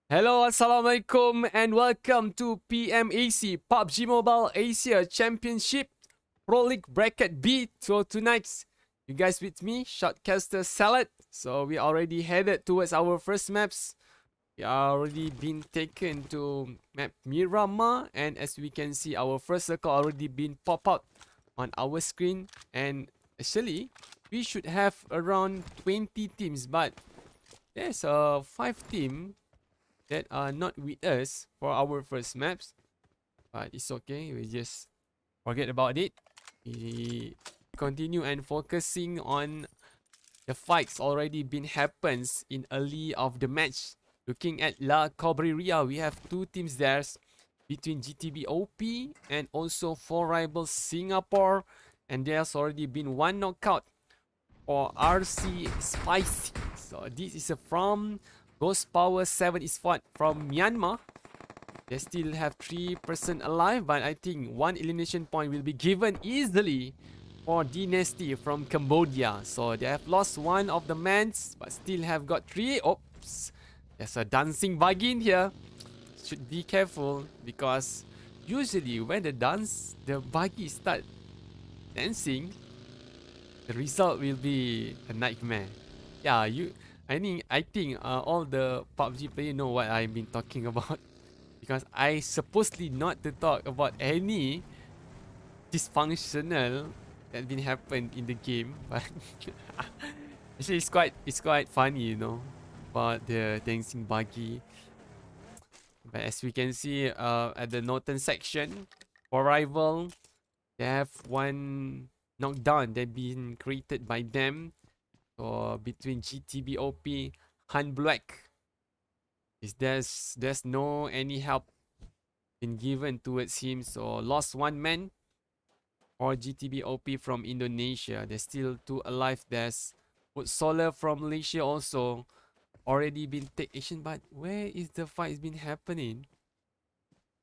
Hello, Assalamualaikum and welcome to PMAC PUBG Mobile Asia Championship Pro League Bracket B. So tonight, you guys with me, Shotcaster Salad. So we already headed towards our first maps. We are already been taken to map Miramar, and as we can see, our first circle already been pop out on our screen. And actually, we should have around 20 teams, but there's a 5 team that are not with us for our first maps, but it's okay, we just forget about it. We continue and focusing on the fights already been happens in early of the match. Looking at La Cabrera, we have 2 teams there between GTBOP and also 4 rivals Singapore, and there's already been 1 knockout for RC Spicy. So this is from Ghost Power 7 is fought from Myanmar. They still have 3 person alive, but I think 1 elimination point will be given easily for DYNASTY from Cambodia. So they have lost 1 of the mans, but still have got 3. Oops, there's a dancing bug in here. Should be careful because usually when the buggy start dancing, the result will be a nightmare. Yeah, I think all the PUBG players know what I've been talking about, because I supposedly not to talk about any dysfunctional that been happened in the game, but actually it's quite funny, you know, about the dancing buggy. But as we can see at the northern section, for rival, they have 1 knockdown that been created by them. So between GTBOP, Han Black, there's no any help been given towards him. So lost 1 man for GTBOP from Indonesia. There's still 2 alive. There's FTSLR from Malaysia also already been taken. But where is the fight been happening?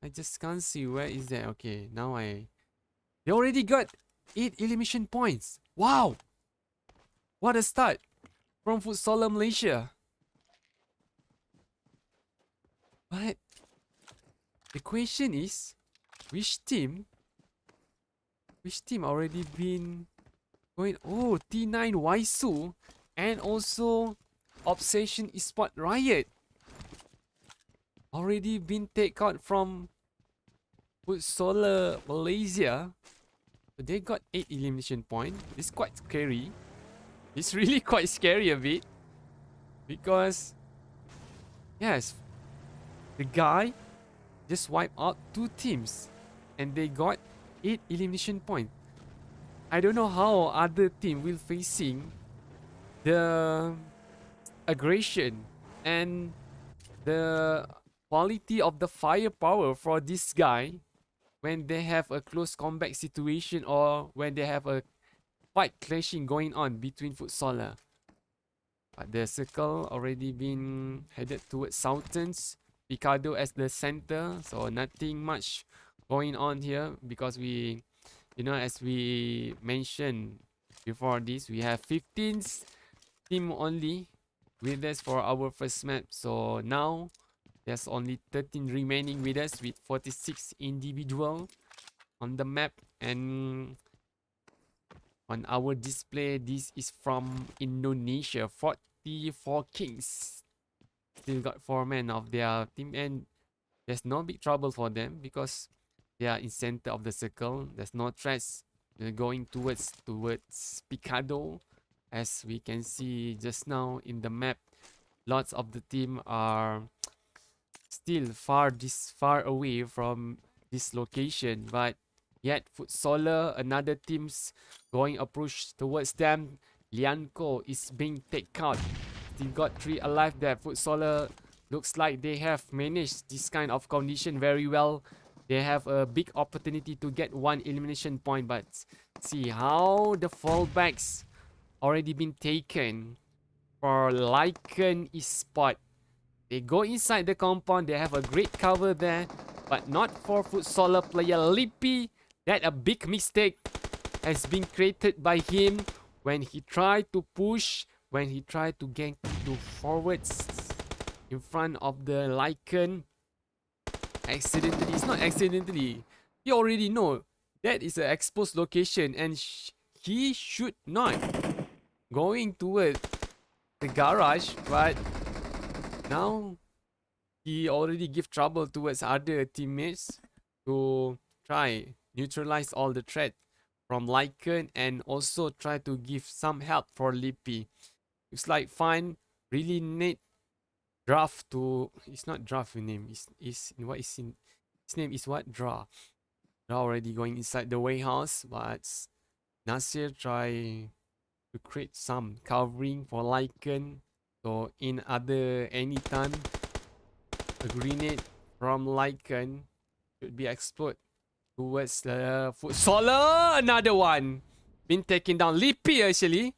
I just can't see where is that. Okay, now they already got 8 elimination points. Wow! What a start from FTSLR Malaysia. But the question is, which team already been going? Oh, T9 WAISU and also Obsession Esports RIOT already been taken out from FTSLR Malaysia. So they got 8 elimination points. It's quite scary. It's really quite scary a bit, because yes, the guy just wiped out 2 teams and they got 8 elimination points. I don't know how other team will facing the aggression and the quality of the firepower for this guy when they have a close combat situation or when they have a fight clashing going on between FTSLR. But the circle already been headed towards Sultans, Picado as the center, so nothing much going on here, because we, you know, as we mentioned before this, we have 15 team only with us for our first map. So now there's only 13 remaining with us, with 46 individual on the map. And on our display, this is from Indonesia, 44 Kings. Still got 4 men of their team, and there's no big trouble for them because they are in center of the circle. There's no threats. They're going towards Picado, as we can see just now in the map. Lots of the team are still far away from this location, but yet FTSLR, another team's going approach towards them. Lianco is being taken out. Still got 3 alive there. FTSLR looks like they have managed this kind of condition very well. They have a big opportunity to get 1 elimination point, but see how the fallbacks already been taken for LYCAN Esport. They go inside the compound. They have a great cover there, but not for FTSLR player Lippy. That a big mistake has been created by him when he tried to push, when he tried to gank to forwards. in front of the LYCAN accidentally. It's not accidentally. He already know that is an exposed location and he should not going towards the garage, but now he already give trouble towards other teammates to try neutralize all the threat from LYCAN and also try to give some help for Lippy. Looks like Fine really need draft to, it's not draft name, is what is in his name is what? Draw already going inside the warehouse, but Nasir try to create some covering for LYCAN. So in any time a grenade from LYCAN should be exploded towards the FTSLR. Another one been taken down. Lippy actually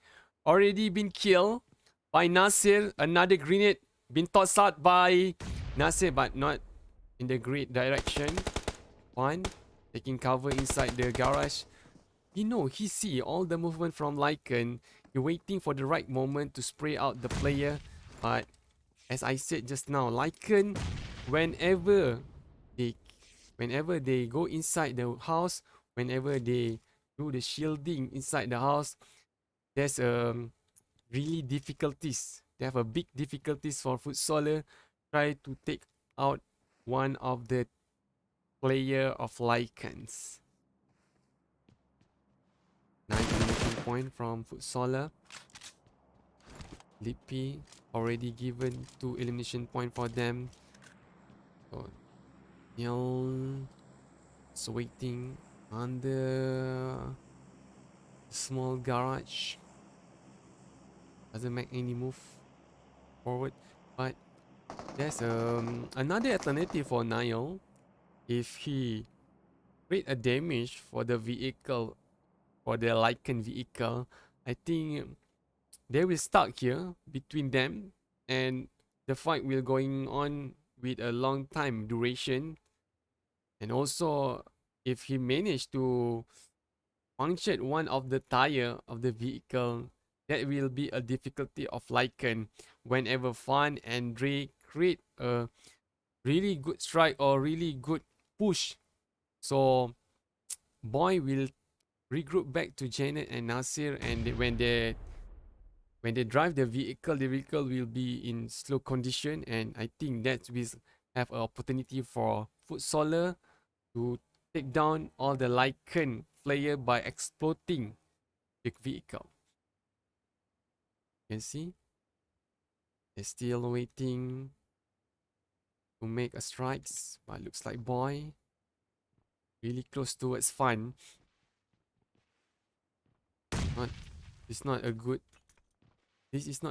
already been killed by Nasir. Another grenade been tossed out by Nasir, but not in the great direction. One taking cover inside the garage. He see all the movement from LYCAN. He waiting for the right moment to spray out the player. But as I said just now, LYCAN, whenever they go inside the house, whenever they do the shielding inside the house, there's really difficulties. They have a big difficulties for FTSLR try to take out one of the player of LYCANs. 9 elimination point from FTSLR. Lippy already given 2 elimination point for them. So Neil is waiting on the small garage. Doesn't make any move forward, but there's another alternative for Niall. If he create a damage for the vehicle, for the LYCAN vehicle, I think they will stuck here between them and the fight will going on with a long time duration. And also if he managed to puncture one of the tire of the vehicle, that will be a difficulty of LYCAN whenever Fan and Dre create a really good strike or really good push. So Boy will regroup back to Janet and Nasir, and when they drive the vehicle will be in slow condition, and I think that will have an opportunity for FTSLR to take down all the LYCAN player by exploding the vehicle. You can see they're still waiting to make a strikes, but looks like Boy really close towards Fun. This is not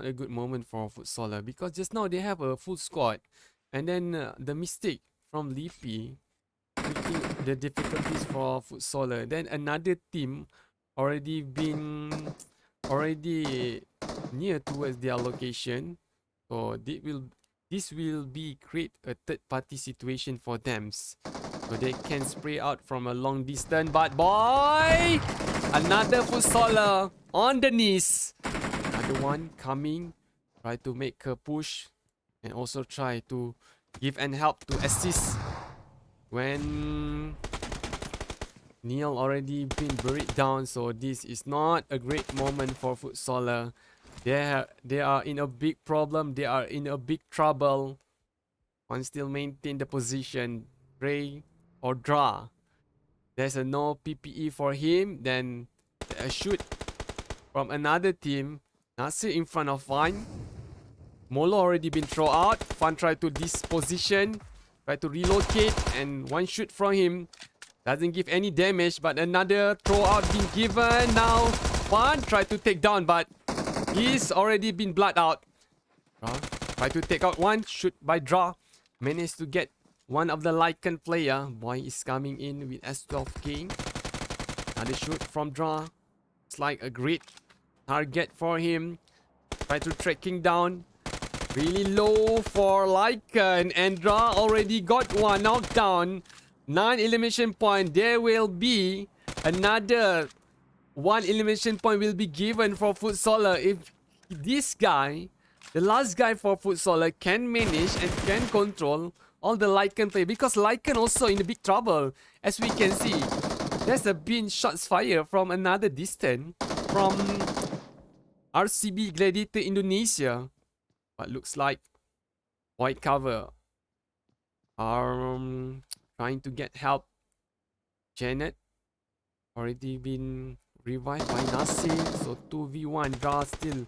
a good moment for FTSLR, because just now they have a full squad, and then the mistake from Lippy making the difficulties for FTSLR. Then another team already near towards their location, so this will be create a third party situation for them, so they can spray out from a long distance. But Boy, another FTSLR on the knees. Another one coming, try to make a push and also try to give and help to assist when Neil already been buried down. So this is not a great moment for FTSLR. They are in a big problem. They are in a big trouble. One still maintain the position. Ray or Dra. There's a no PPE for him. Then a shoot from another team. Nasir in front of Fun. Molo already been thrown out. Fun try to disposition. Try to relocate. And one shoot from him. Doesn't give any damage. But another throw out being given. Now Fun try to take down. But he's already been blood out. Try to take out one. Shoot by Dra. Managed to get one of the LYCAN player. Boy is coming in with S12K. Another shoot from Dra. It's like a great target for him. Try to tracking down. Really low for LYCAN. And Dra already got one knockdown. 9 elimination point. There will be another 1 elimination point will be given for FTSLR if this guy the last guy for FTSLR can manage and can control all the LYCAN play, because LYCAN also in a big trouble. As we can see, there's been shots fired from another distance from RCB Gladiator Indonesia. But looks like white cover are trying to get help. Janet already been revived by Nasir, so 2v1. Dra still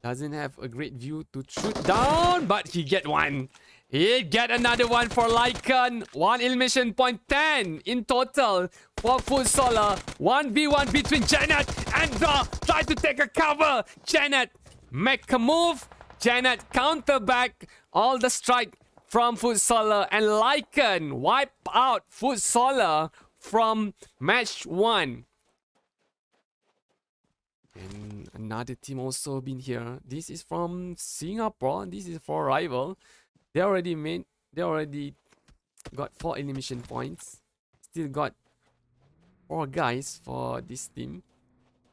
doesn't have a great view to shoot down, but he get one. He get another one for LYCAN. 1 elimination point, 10 in total for FTSLR. 1v1 between Janet and Dra. Try to take a cover. Janet make a move. Janet counter back all the strike from FTSLR, and LYCAN wipe out FTSLR from match 1. And another team also been here. This is from Singapore. This is for rival. They already got 4 elimination points. Still got 4 guys for this team,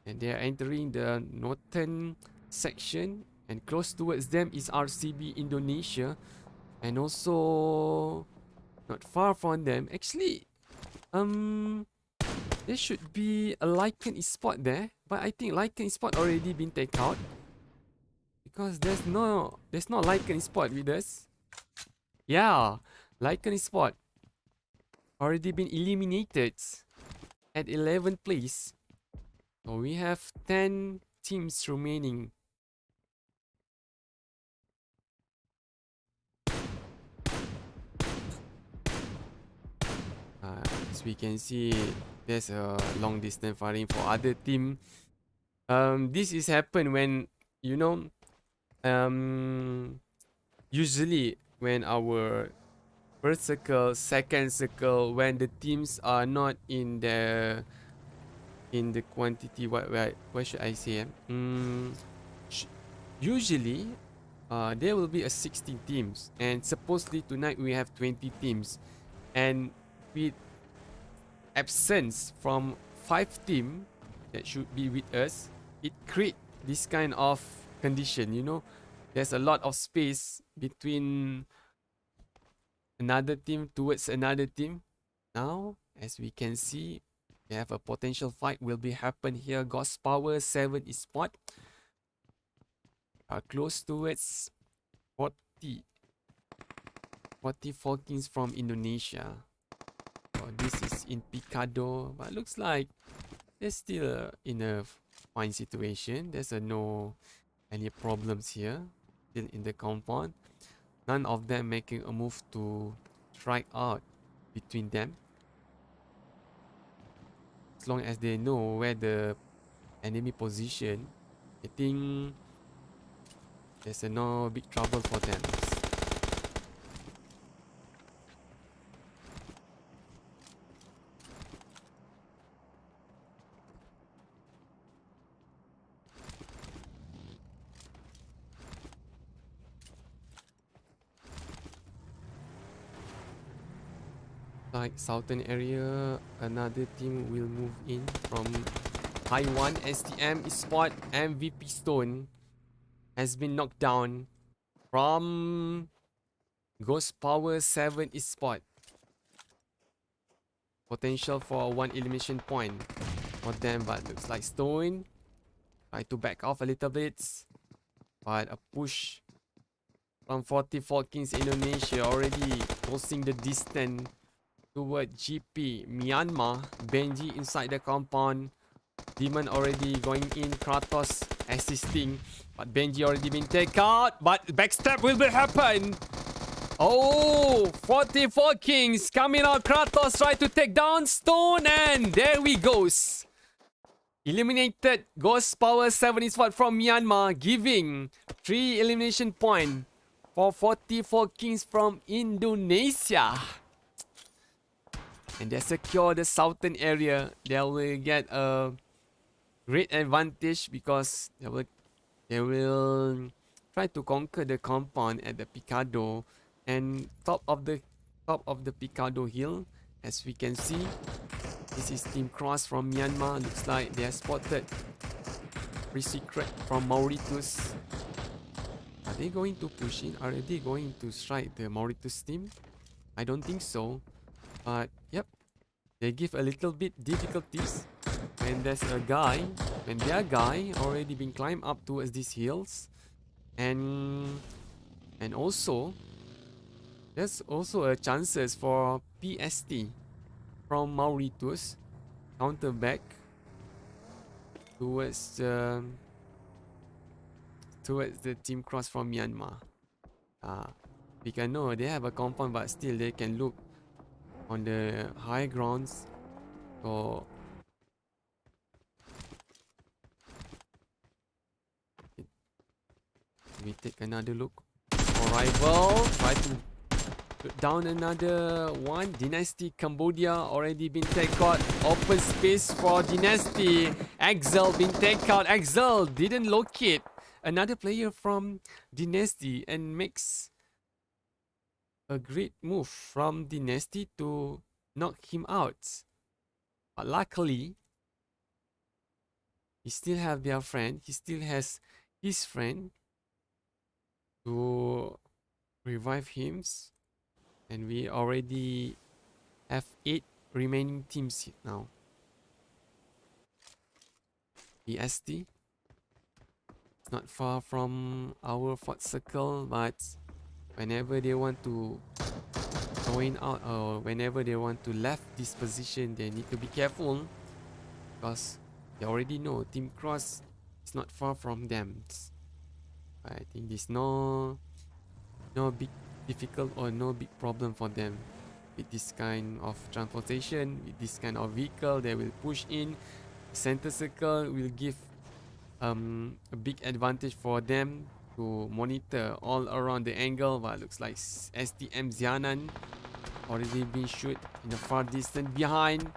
and they are entering the northern section. And close towards them is RCB Indonesia, and also not far from them. Actually, there should be a LYCAN Esport there, but I think LYCAN Esport already been taken out, because there's no LYCAN Esport with us. Yeah, LYCAN Esport already been eliminated at 11th place. So we have 10 teams remaining. As we can see, there's a long distance firing for other team. This is happen when, you know, usually when our first circle, second circle, when the teams are not in the quantity, what should I say? Usually there will be a 16 teams, and supposedly tonight we have 20 teams, and with absence from 5 teams that should be with us, it create this kind of condition, you know. There's a lot of space between another team towards another team. Now, as we can see, we have a potential fight will be happen here. Ghost Power 7 Esport are close towards 44 kings from Indonesia. So this is in Picado, but looks like they're still in a fine situation. There's no any problems here. Still in the compound. None of them making a move to strike out between them. As long as they know where the enemy position, I think there's no big trouble for them. Like southern area, another team will move in from Taiwan. STM Esport MVP Stone has been knocked down from Ghost Power 7 Esport. Potential for 1 elimination point for them, but looks like Stone try to back off a little bit, but a push from 44 Kings Indonesia already closing the distance toward GP Myanmar. Benji inside the compound. Demon already going in. Kratos assisting. But Benji already been taken out. But backstab will be happen. Oh, 44 Kings coming out. Kratos try to take down Stone. And there we goes. Eliminated Ghost Power 7 Esport from Myanmar. Giving 3 elimination point for 44 Kings from Indonesia. And they secure the southern area. They will get a great advantage because they will try to conquer the compound at the Picado and top of the Picado hill. As we can see, this is Team Cross from Myanmar. Looks like they are spotted. Free secret from Mauritius. they going to push in? Are they going to strike the Mauritius team? I don't think so. But yep, they give a little bit difficulties when there's a guy, when their guy already been climbed up towards these hills, and also there's also a chances for PST from Mauritius counter back towards the team cross from Myanmar. We can know they have a compound, but still they can look on the high grounds. So we take another look. Rival try to put down another one. Dynasty Cambodia already been taken out. Open space for Dynasty. Erangel been taken out. Erangel didn't locate another player from Dynasty and makes a great move from Dynasty to knock him out. But luckily, he still have their friend. He still has his friend to revive him. And we already have 8 remaining teams now. EST. It's not far from our fourth circle, but whenever they want to join out or whenever they want to left this position, they need to be careful because they already know Team Cross is not far from them. I think there's no big difficult or no big problem for them with this kind of transportation, with this kind of vehicle. They will push in. Center circle will give a big advantage for them to monitor all around the angle. But looks like STM Zianan already been shot in the far distance behind.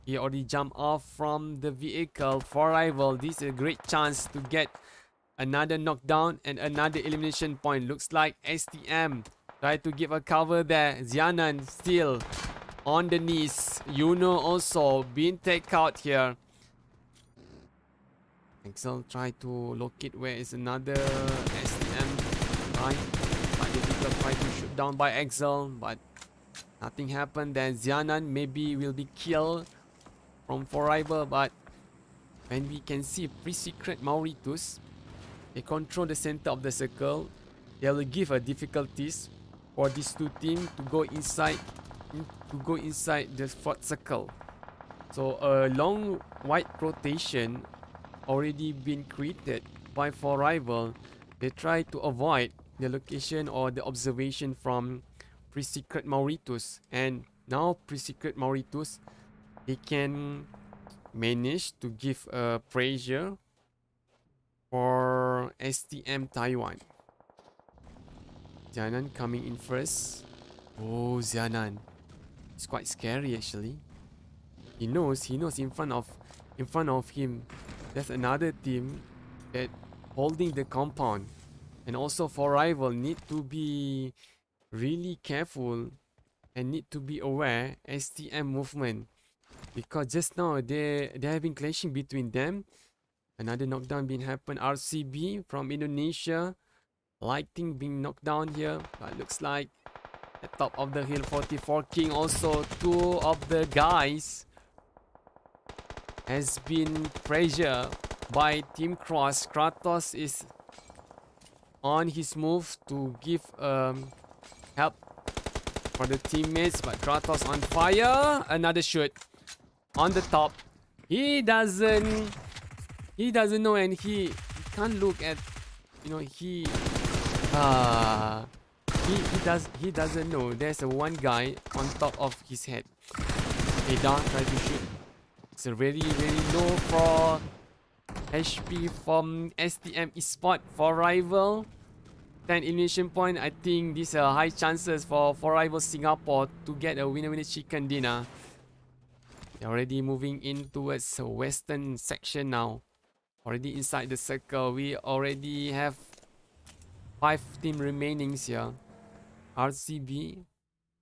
He already jumped off from the vehicle. For rival, this is a great chance to get another knockdown and another elimination point. Looks like STM try to give a cover there. Zianan still on the knees. Yuno also being taken out here. Erangel try to locate where is another STM line. But the people try to shoot down by Erangel, but nothing happened. Then Zianan maybe will be killed from Forever. But when we can see pre-secret Mauritius, they control the center of the circle. They will give a difficulties for these two teams to go inside the fourth circle. So a long white rotation already been created by For Rival. They try to avoid the location or the observation from pre-secret Mauritius, and now pre-secret Mauritius, they can manage to give a pressure for STM Taiwan. Zianan coming in first. Oh, Zianan, it's quite scary actually. He knows in front of him there's another team that holding the compound, and also For Rival need to be really careful and need to be aware STM movement, because just now they have been clashing between them. Another knockdown being happen. RCB from Indonesia, Lighting being knocked down here, but looks like at top of the hill 44 King also. Two of the guys has been pressured by Team Cross. Kratos is on his move to give help for the teammates, but Kratos on fire. Another shoot on the top. He doesn't know, and he can't look at, he doesn't know there's a one guy on top of his head. Ada try to shoot. It's a very low for HP from STM Esport. For Rival, 10 elimination point. I think these are high chances for Rival Singapore to get a winner chicken dinner. They're already moving in towards the western section now. Already inside the circle. We already have 5 team remaining here. RCB,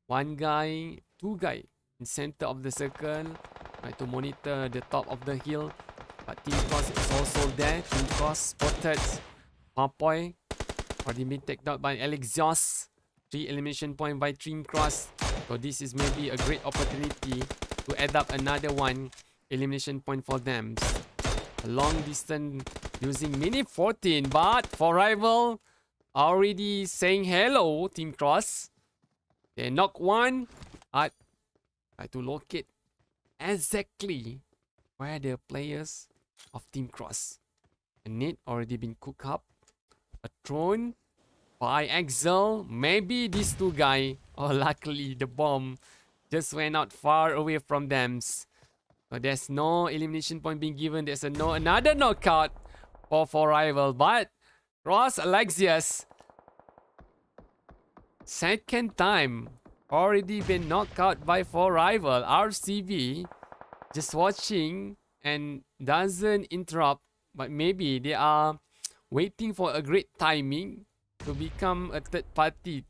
one guy, two guy in center of the circle. Try to monitor the top of the hill, but Team Cross is also there. Team Cross spotted Papoy Already been taken out by LYCAN. 3 elimination point by Team Cross. So this is maybe a great opportunity to add up another one elimination point for them. A long distance using Mini 14, but for rival already saying hello, Team Cross. They knock one. Try to locate exactly where the players of Team Cross. A net already been cooked up. A drone by Erangel. Maybe these two guys. Oh, luckily the bomb just went out far away from them. So there's no elimination point being given. There's another knockout for rival. But Cross Alexius, second time already been knocked out by for rival. RCB just watching and doesn't interrupt. But maybe they are waiting for a great timing to become a third party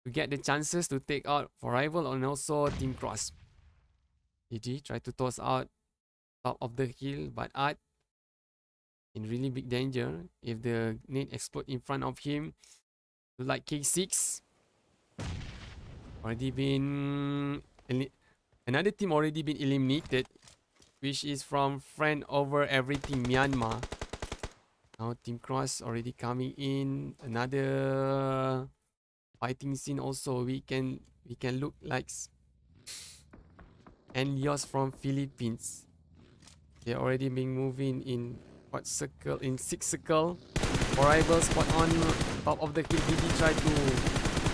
to get the chances to take out for rival and also Team Cross. GG try to toss out top of the hill, but Art in really big danger if the net explode in front of him. Like K6 already been another team already been eliminated, which is from Friend Over Everything Myanmar. Now Team Cross already coming in. Another fighting scene also. We can look like ANILEOS from Philippines. They already been moving in what circle? In 6 circle. For rival spot on top of the hill. DD try to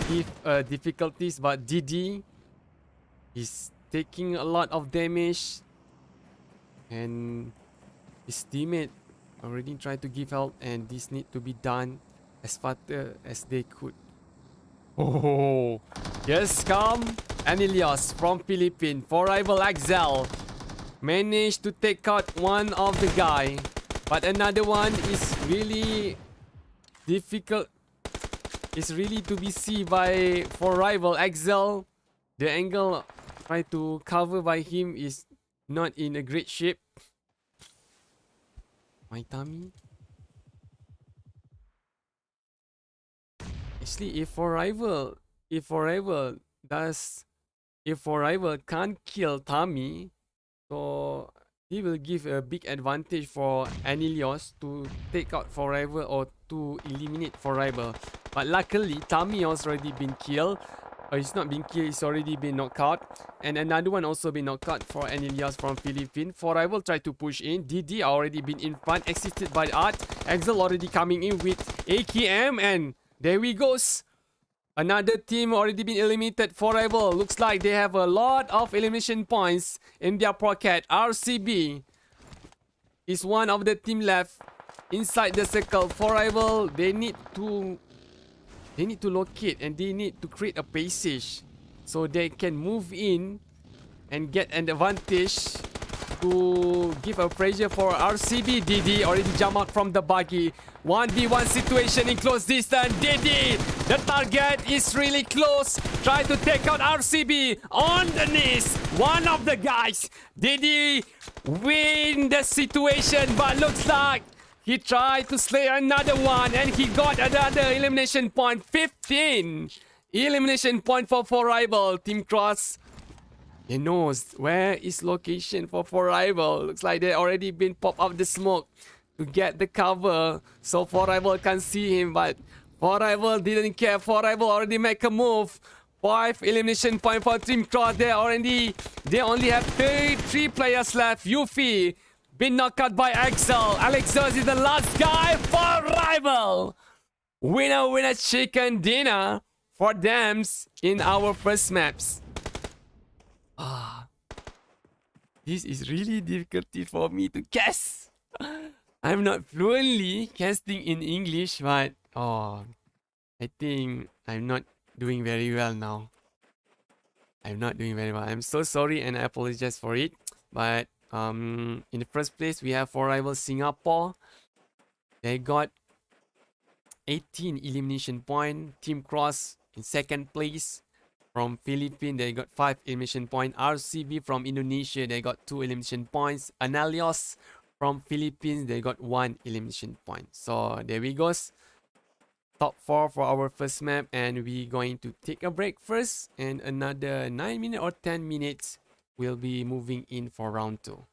give difficulties, but DD is taking a lot of damage. And his teammate already tried to give help, and this need to be done as fast as they could. Oh, yes, come ANILEOS from Philippines. For rival Erangel managed to take out one of the guy, but another one is really difficult. It's really to be seen by for rival Erangel. The angle tried to cover by him is not in a great shape. My tummy. Actually, if for rival can't kill Tami, so he will give a big advantage for ANILEOS to take out for rival or to eliminate for rival. But luckily, Tami has already been killed. He's not been killed, he's already been knocked out. And another one also been knocked out for ANILEOS from Philippines. For rival try to push in. DD already been in front, assisted by Art. Erangel already coming in with AKM, and there we goes. Another team already been eliminated for rival. Looks like they have a lot of elimination points in their pocket. RCB is one of the team left inside the circle. For rival, they need to locate and they need to create a passage so they can move in and get an advantage to give a pressure for RCB. DD already jump out from the buggy. 1v1 situation in close distance. DD, the target is really close. Try to take out RCB on the knees. One of the guys. DD win the situation, but looks like he tried to slay another one and he got another elimination point. 15 elimination point for rival. Team Cross, he knows where is location for rival. Looks like they already been pop up the smoke to get the cover, so for rival can't see him, but for rival didn't care. For rival already make a move. 5 elimination point for Team Cross. They only have 3 players left. Yuffie been knocked out by Erangel. ANILEOS is the last guy for rival. Winner chicken dinner for them in our first maps. This is really difficult for me to guess. I'm not fluently casting in English, but I think I'm not doing very well now. I'm not doing very well. I'm so sorry and I apologize for it. But in the first place, we have for rival Singapore. They got 18 elimination point. Team Cross in second place. From Philippines, they got 5 elimination points. RCB from Indonesia, they got 2 elimination points. ANILEOS from Philippines, they got 1 elimination point. So there we go. Top 4 for our first map, and we going to take a break first, and another 9 minutes or 10 minutes we'll be moving in for round 2.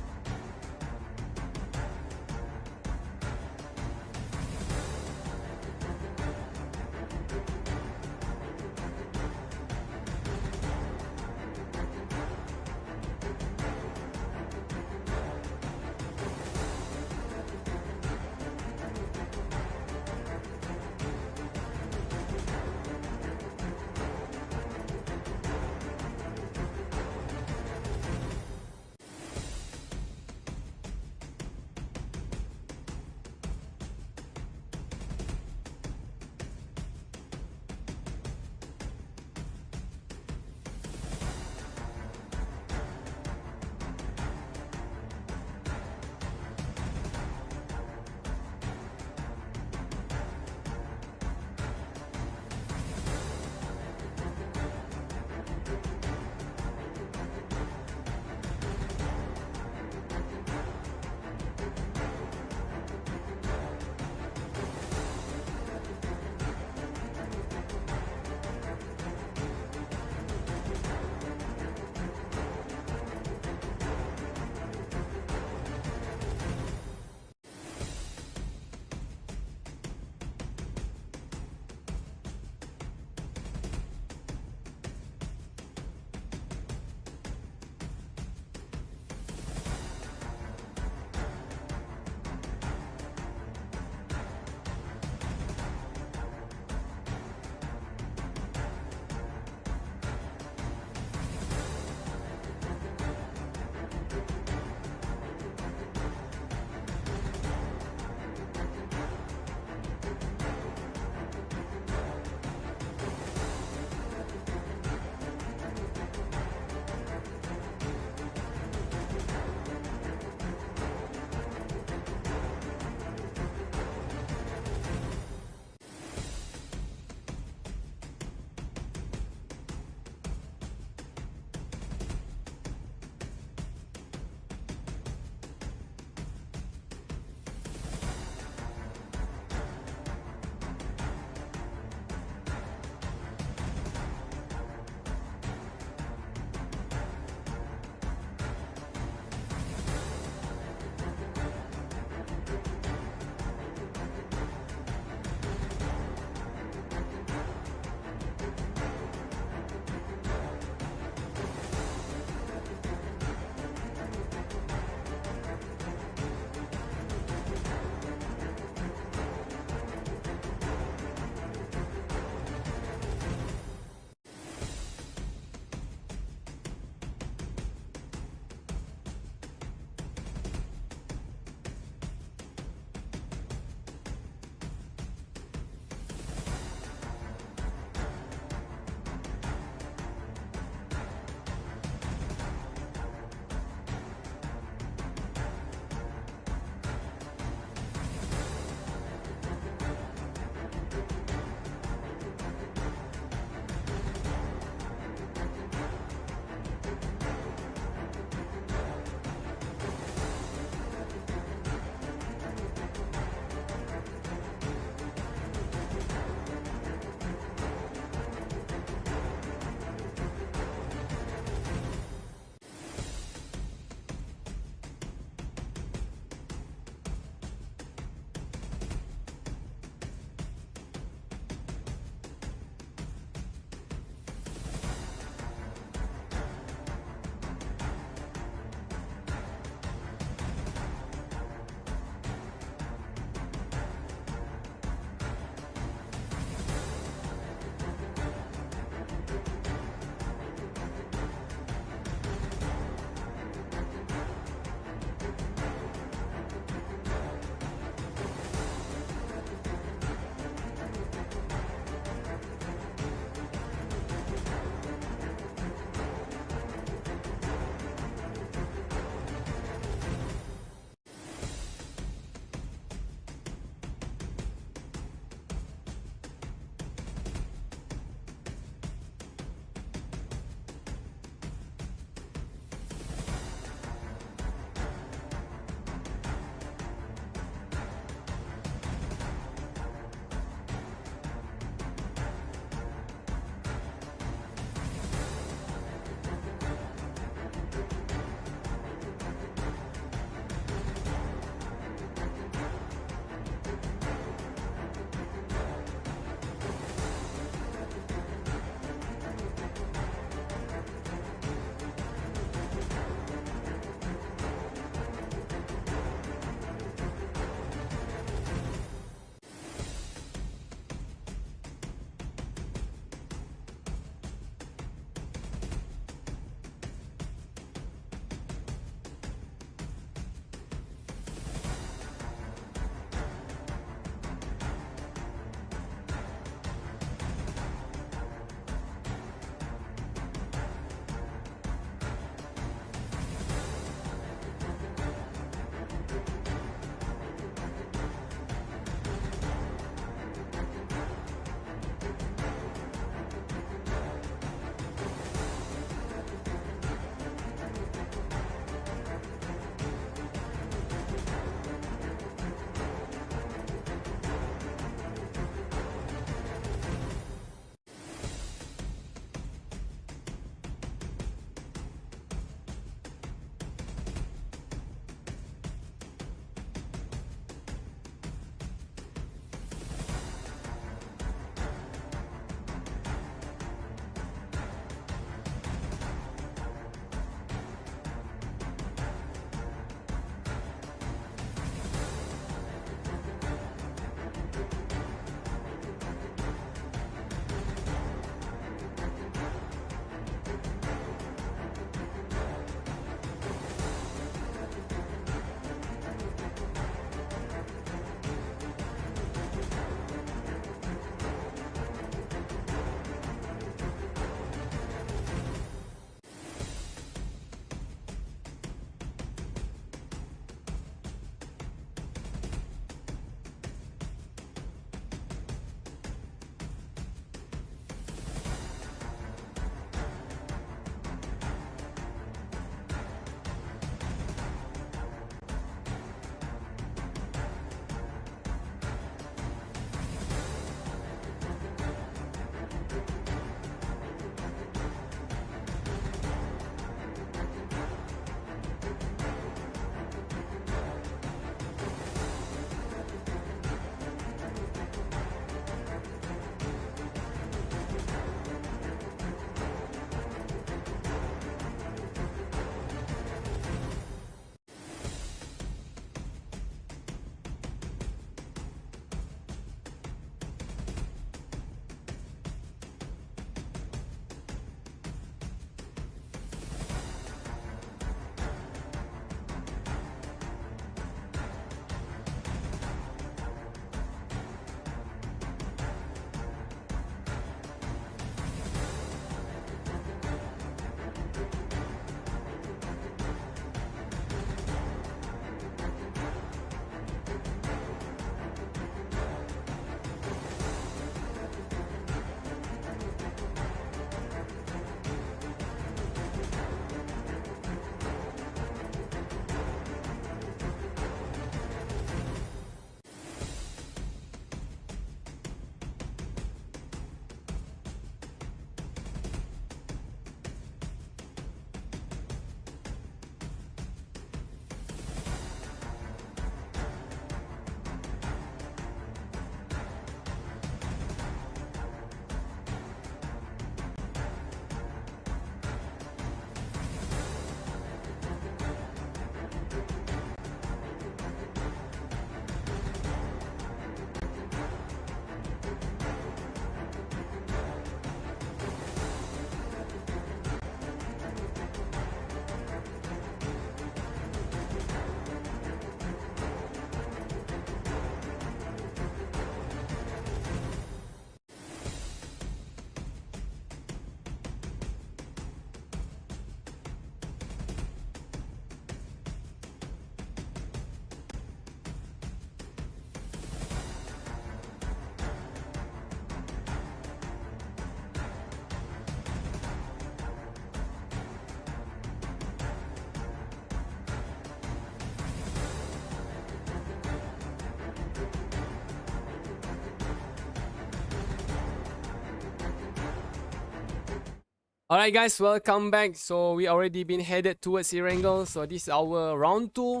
Alright guys, welcome back. So we already been headed towards Erangel. So this is our round 2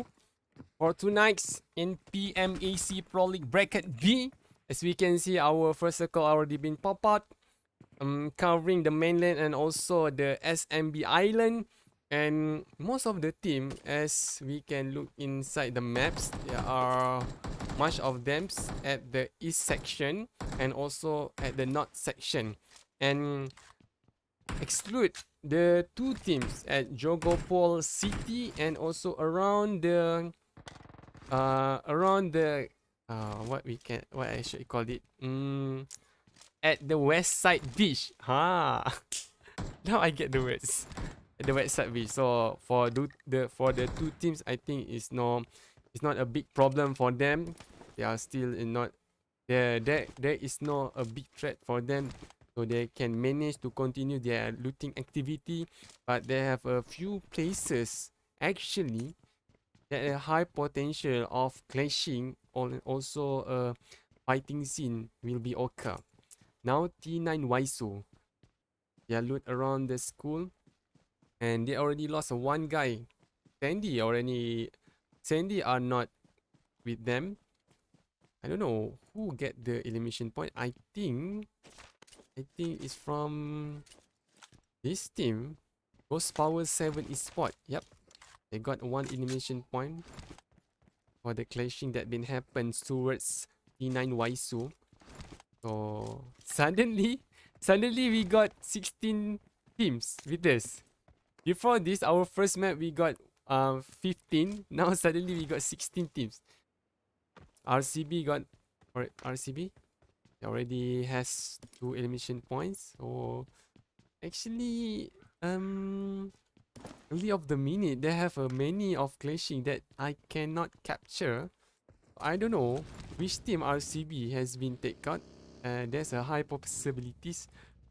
for 2 nights in PMAC Pro League Bracket B. As we can see, our first circle already been pop out, covering the mainland and also the SMB island. And most of the team, as we can look inside the maps, there are much of them at the east section and also at the north section. And exclude the two teams at Jogopol City and also around the what I should call it, at the west side beach. Now I get the words. At the west side beach. So for the two teams, I think it's not a big problem for them. They are still not there is no a big threat for them. So they can manage to continue their looting activity, but they have a few places actually that a high potential of clashing, or also a fighting scene will be occur. Now T9 WAISU, they loot around the school, and they already lost one guy. Sandy are not with them. I don't know who get the elimination point. I think it's from this team, Ghost Power 7 Esport. Yep, they got one elimination point for the clashing that been happens towards T9 WAISU. So suddenly we got 16 teams with us. Before this, our first map we got 15. Now suddenly we got 16 teams. RCB already has 2 elimination points. So actually, early of the minute, they have many of clashing that I cannot capture. I don't know which team RCB has been taken out. There's a high possibilities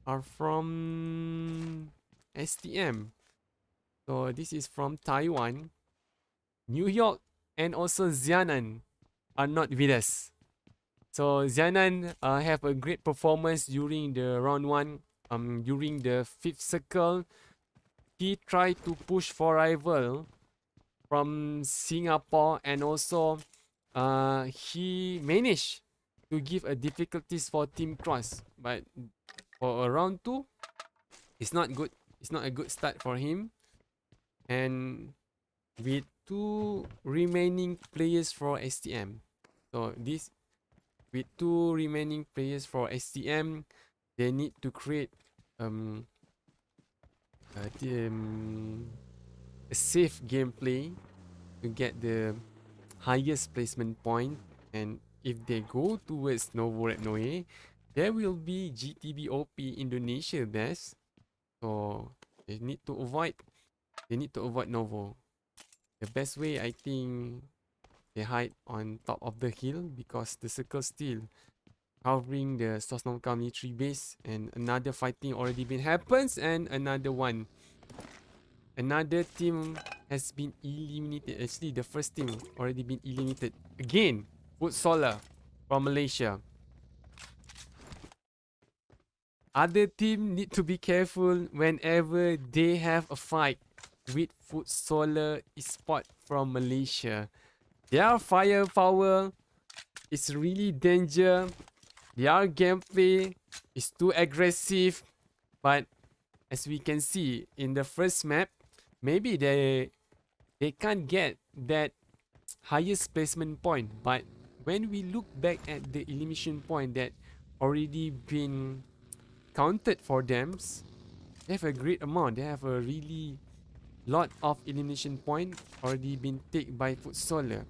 are from STM. So this is from Taiwan, New York, and also Xianan are not with us. So Xianan have a great performance during the round 1. During the 5th circle, he tried to push for rival from Singapore, and also he managed to give a difficulties for Team Cross. But for round 2, it's not good. It's not a good start for him. And with 2 remaining players for STM. So this, with 2 remaining players for STM, they need to create a safe gameplay to get the highest placement point. And if they go towards Novo Red Noe, there will be GTB OP Indonesia best. So they need to avoid Novo. The best way, I think, they hide on top of the hill, because the circle still covering the Sosnowka military base, and another fighting already been happens, and another team has been eliminated. Actually, the first team already been eliminated again. FTSLR from Malaysia. Other team need to be careful whenever they have a fight with FTSLR Esport from Malaysia. Their firepower is really danger. Their gameplay is too aggressive. But as we can see in the first map, maybe they can't get that highest placement point. But when we look back at the elimination point that already been counted for them, they have a great amount. They have a really lot of elimination point already been taken by FTSLR.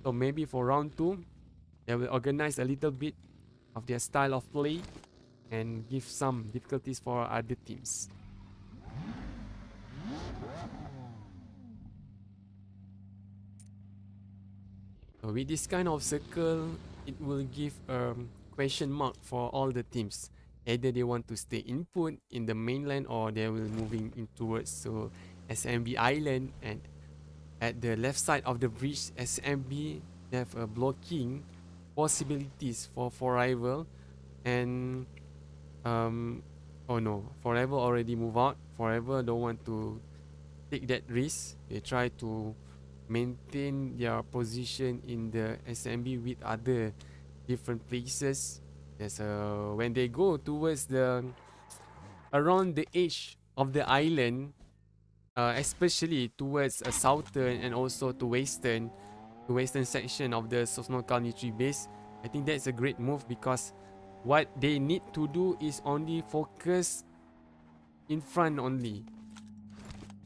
So maybe for round 2, they will organize a little bit of their style of play and give some difficulties for other teams. So with this kind of circle, it will give a question mark for all the teams. Either they want to stay input in the mainland, or they will moving in towards SMB island. And at the left side of the bridge, SMB, they have a blocking possibilities for rival. And Oh no, Forever already move out. Forever don't want to take that risk. They try to maintain their position in the SMB with other different places. There's when they go towards the around the edge of the island, especially towards a southern and also to western section of the Sosnokal military base, I think that's a great move because what they need to do is only focus in front only.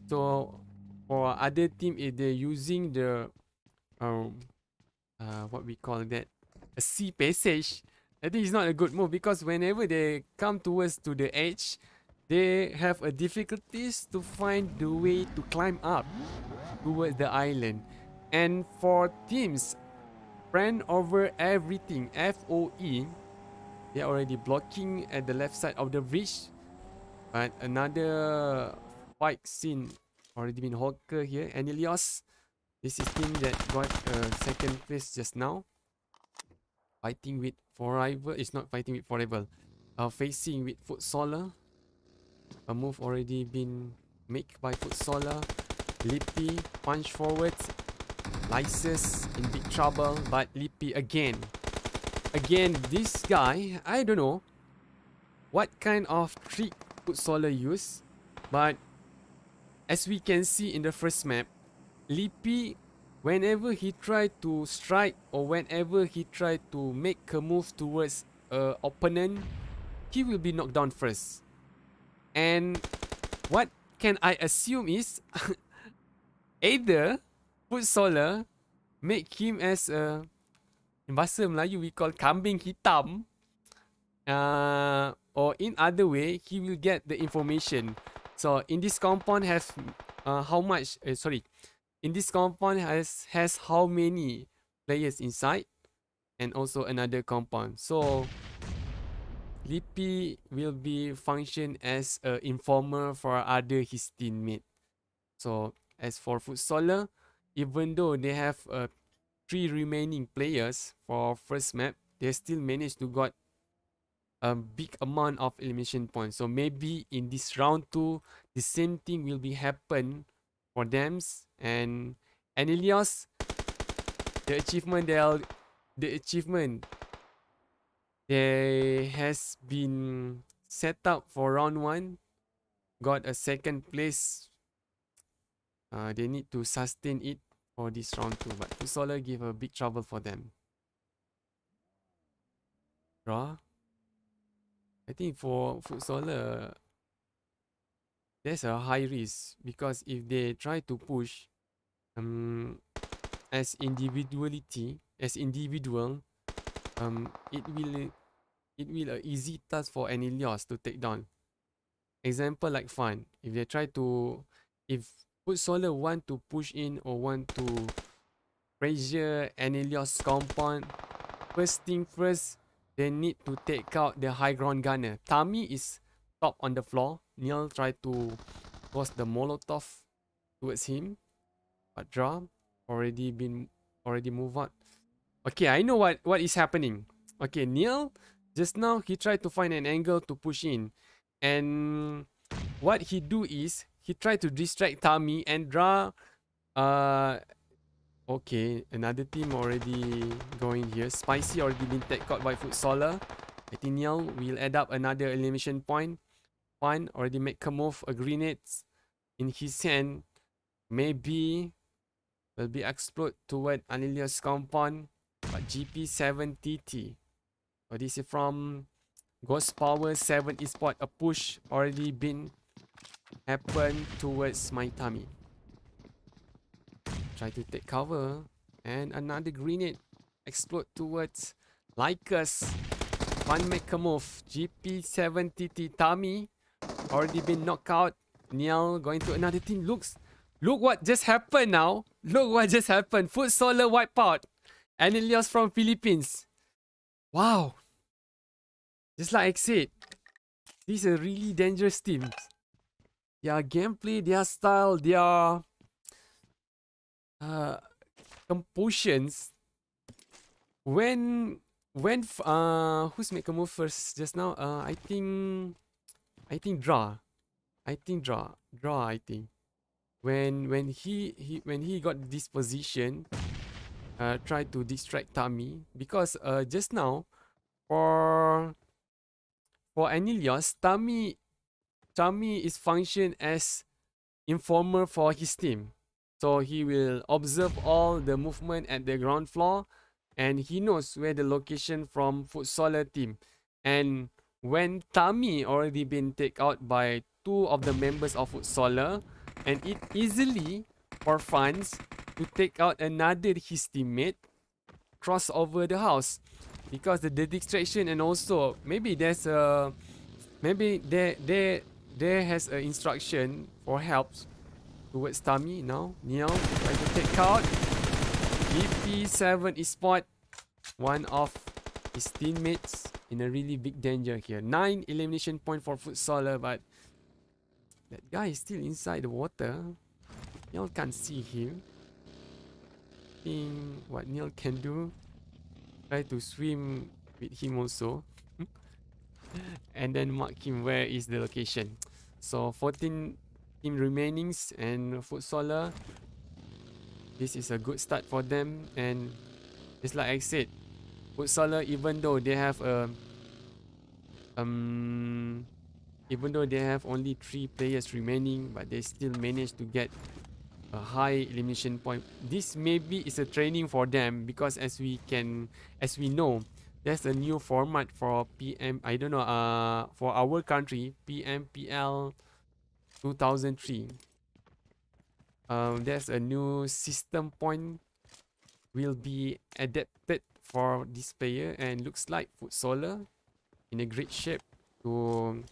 So for other team, if they're using the what we call that, a sea passage, I think it's not a good move because whenever they come towards to the edge, they have a difficulties to find the way to climb up towards the island. And for teams friend over everything, FOE, they're already blocking at the left side of the bridge. But another fight scene already been Hawker here. ANILEOS, this is team that got second place just now. Fighting with Forever. It's not fighting with Forever. Facing with FTSLR. A move already been made by FTSLR. Lippy punch forward. Lycus in big trouble, but Lippy again. Again, this guy, I don't know what kind of trick FTSLR use, but as we can see in the first map, Lippy, whenever he tried to strike or whenever he tried to make a move towards an opponent, he will be knocked down first. And what can I assume is either FTSLR make him as a, in bahasa Melayu we call kambing hitam, or in other way he will get the information. So in this compound has how much in this compound has how many players inside, and also another compound. So Lippy will be function as an informer for other his teammate. So as for FTSLR, even though they have 3 remaining players for first map, they still managed to got a big amount of elimination points. So maybe in this round 2, the same thing will be happen for them. And ANILEOS, the achievement they has been set up for round 1, got a second place. They need to sustain it for this round 2, but FTSLR give a big trouble for them. Draw. I think for FTSLR, there's a high risk because if they try to push as individual, it will a easy task for ANILEOS to take down. Example like Fun, if they try to, if FTSLR want to push in or want to pressure ANILEOS compound, first thing first, they need to take out the high ground gunner. Tami is top on the floor. Neil tried to toss the Molotov towards him, but draw already moved out. Okay, I know what is happening. Okay, Neil just now he tried to find an angle to push in, and what he do is he tried to distract Tami and draw. Okay, another team already going here. Spicy already been take out by FTSLR. I think Neil will add up another elimination point. Fun already make a move, a grenade in his hand. Maybe will be explode toward ANILEOS compound. But GP7TT. So this is from Ghost Power 7 Esport. A push already been happen towards my Tami. Try to take cover, and another grenade explode towards Lycus. One make a move. GP7TT Tami already been knocked out. Niall going to another team. Look what just happened now. Look what just happened. FTSLR wipeout. ANILEOS from Philippines. Wow. Just like I said, these are really dangerous teams. Their gameplay, their style, their compositions. When who's make a move first just now? I think I think draw. I think draw. Draw, I think. When he got this position, try to distract Tommy because just now for ANILEOS, Tommy is function as informer for his team. So he will observe all the movement at the ground floor and he knows where the location from FTSLR team. And when Tommy already been taken out by two of the members of FTSLR, and it easily for funds to take out another his teammate, cross over the house because the distraction, and also maybe there's a maybe there has a instruction for helps towards Tommy now. Neil try to take out EP7 Esport, one of his teammates in a really big danger here. 9 elimination point for FTSLR, but that guy is still inside the water. Neil can't see him. Think what Neil can do, try to swim with him also. And then mark him where is the location. So 14 team remainings and FTSLR. This is a good start for them, and just like I said, FTSLR, even though they have a even though they have only 3 players remaining, but they still managed to get a high elimination point. This maybe is a training for them because as we know, there's a new format for PM. I don't know. For our country, PMPL 2003. There's a new system point will be adapted for this player, and looks like FTSLR in a great shape to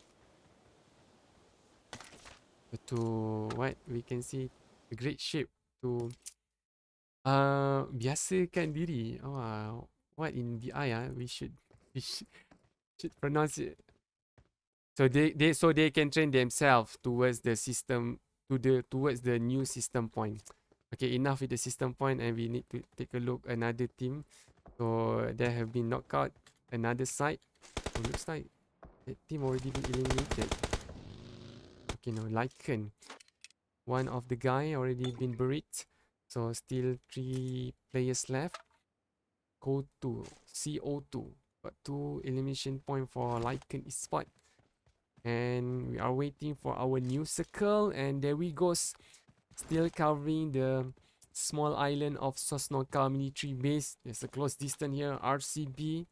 what we can see, a great shape to biasakan diri. What in BI we should pronounce it. So they can train themselves towards the system, towards the new system point. Okay, enough with the system point, and we need to take a look another team. So there have been knocked out another side. So looks like that team already been eliminated. Okay, now LYCAN, one of the guy already been buried. So still 3 players left. CO2 got 2 elimination point for LYCAN Esport. And we are waiting for our new circle, and there we go, still covering the small island of Sosnoka military base. There's a close distance here. RCB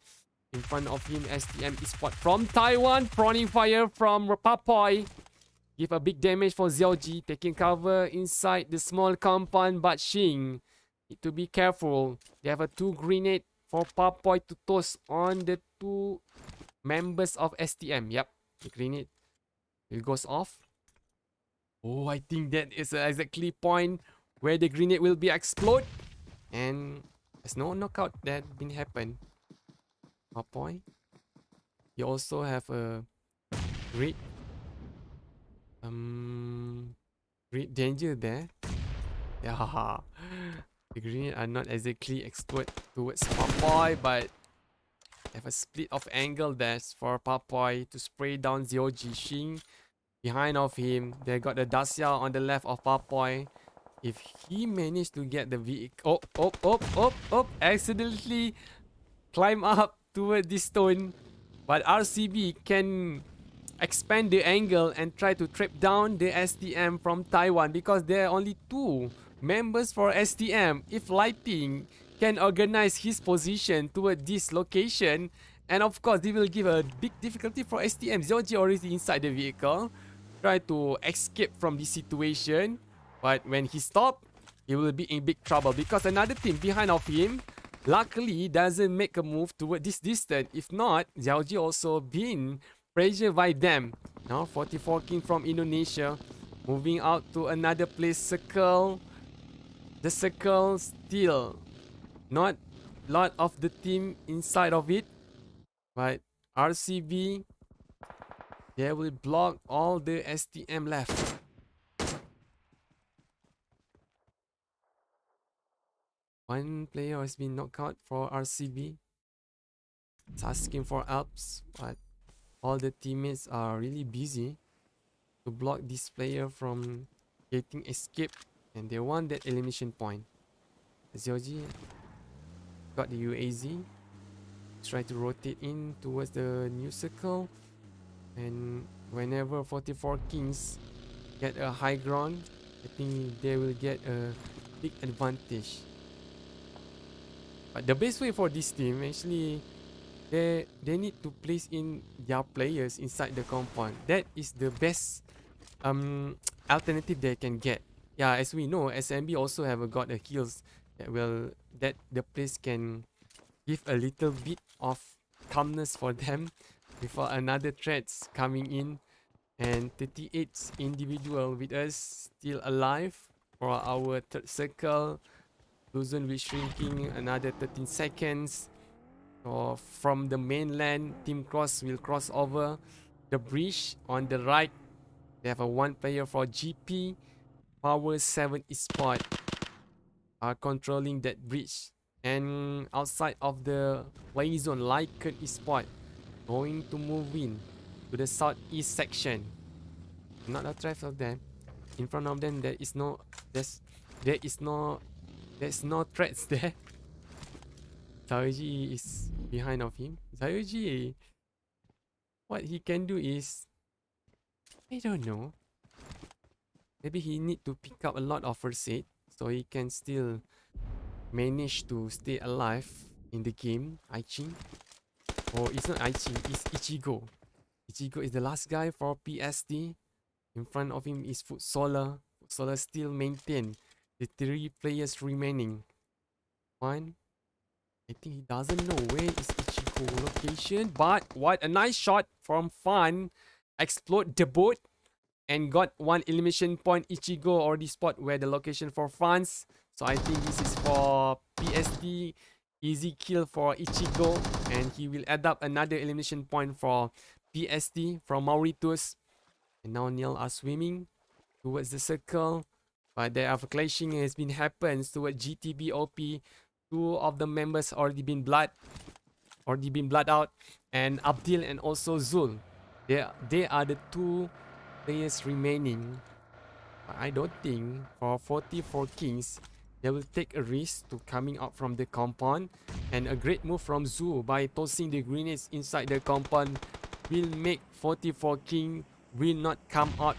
in front of him. STM Esport from Taiwan, prawning fire from Papoy. Give a big damage for Xiaoji, taking cover inside the small compound, but Xing need to be careful. They have a 2 grenade for Papoy to toss on the 2 members of STM. Yep, the grenade, it goes off. Oh, I think that is exactly point where the grenade will be explode. And there's no knockout that been happen. Papoy, you also have a great great danger there. Yeah, the grenade are not exactly explode towards Papoy, but have a split of angle there for Papoy to spray down Zioji. Xing behind of him. They got the Dacia on the left of Papoy. If he managed to get the vehicle, accidentally climb up toward this stone, but RCB can expand the angle and try to trap down the STM from Taiwan, because there are only 2 members for STM. If Lighting can organize his position toward this location, and of course they will give a big difficulty for STM. Zioji already inside the vehicle, try to escape from this situation, but when he stopped, he will be in big trouble because another team behind of him luckily doesn't make a move toward this distance. If not, Zioji also been pressured by them. Now 44 King from Indonesia moving out to another place. Circle, the circle still not lot of the team inside of it, but RCB, they will block all the STM left. One player has been knocked out for RCB. It's asking for Alps, but all the teammates are really busy to block this player from getting escape, and they want that elimination point. Zyoji got the UAZ, try to rotate in towards the new circle, and whenever 44 Kings get a high ground, I think they will get a big advantage. But the best way for this team, actually, they need to place in their players inside the compound. That is the best alternative they can get. Yeah, as we know, SMB also have got a kills that the place can give a little bit of calmness for them before another threats coming in. And 38 individual with us still alive for our third circle. Luzon will shrinking another 13 seconds. So from the mainland, Team Cross will cross over the bridge on the right. They have a one player for GP. Power 7 Esport are controlling that bridge. And outside of the playing zone, LYCAN Esport going to move in to the southeast section. Not a threat of them. In front of them, there's no threats there. Zayoji is behind of him. Zayoji, what he can do is, I don't know. Maybe he need to pick up a lot of first aid so he can still manage to stay alive in the game. Aichi. Oh, it's not Aichi, it's Ichigo. Ichigo is the last guy for PSD. In front of him is FTSLR. FTSLR still maintain the 3 players remaining. One. I think he doesn't know where is Ichigo location. But what a nice shot from Fun. Explode the boat. And got one elimination point. Ichigo already spot where the location for Funds. So I think this is for PSD. Easy kill for Ichigo. And he will add up another elimination point for PSD from Mauritius. And now Neil are swimming towards the circle. But there are clashing has been happens towards GTB OP. 2 of the members already been blood out. And Abdil and also Zul. They are the 2 players remaining. But I don't think for 44 Kings they will take a risk to coming out from the compound. And a great move from Zul by tossing the grenades inside the compound will make 44 King will not come out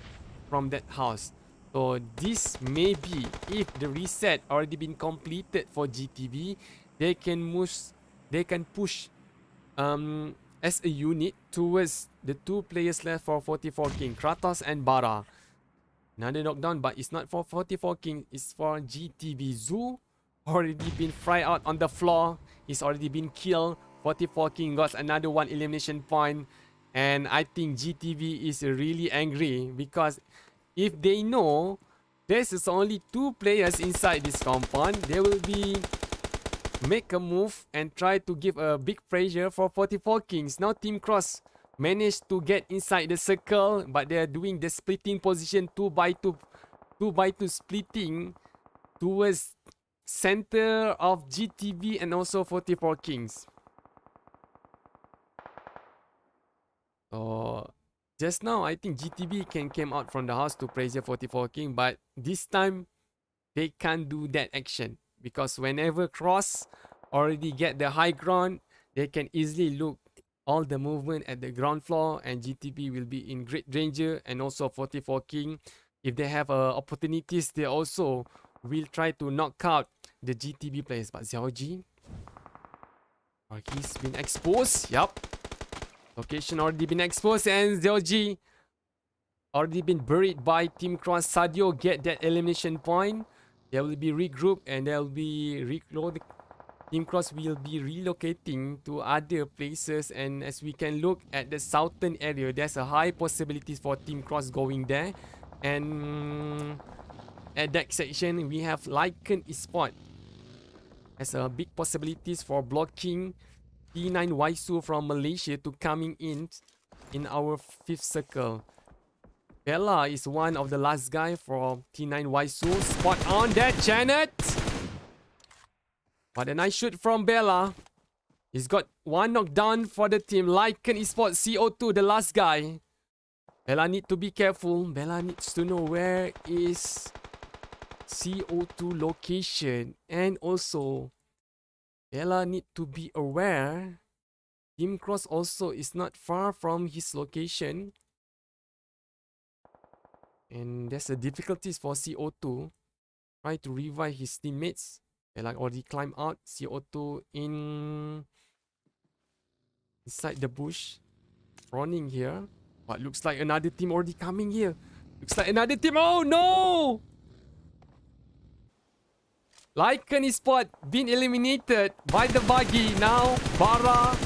from that house. So this may be, if the reset already been completed for GTB, they can push as a unit towards the 2 players left for 44 King, Kratos and Bara. Another knockdown, but it's not for 44 King, it's for GTB. Zoo already been fried out on the floor. He's already been killed. 44 King got another 1 elimination point. And I think GTB is really angry because if they know there's only 2 players inside this compound, they will be make a move and try to give a big pressure for 44 Kings. Now Team Cross managed to get inside the circle, but they are doing the splitting position 2x2 splitting towards center of GTB and also 44 Kings. So just now I think GTB came out from the house to pressure 44 King, but this time they can't do that action because whenever Cross already get the high ground, they can easily look all the movement at the ground floor, and GTB will be in great danger. And also 44 King, if they have opportunities, they also will try to knock out the GTB players. But Xiaoji, he's been exposed. Yup, location already been exposed, and Xiaoji already been buried by Team Cross. Sadio get that elimination point. They will be regrouped and they'll be reloaded. Team Cross will be relocating to other places, and as we can look at the southern area, there's a high possibilities for Team Cross going there. And at that section, we have LYCAN Esport as a big possibilities for blocking T9 WAISU from Malaysia to coming in our 5th circle. Bella is one of the last guy for T9 WAISU. Spot on that, Janet. What a nice shoot from Bella. He's got one knockdown for the team. LYCAN Esports CO2, the last guy. Bella need to be careful. Bella needs to know where is CO2 location. And also, Bella need to be aware. Team Cross also is not far from his location. And there's a difficulties for CO2. Try to revive his teammates. Bella already climbed out. CO2 inside the bush. Running here. But looks like another team already coming here. Looks like another team. Oh no! LYCAN Esport been eliminated by the buggy. Now Bara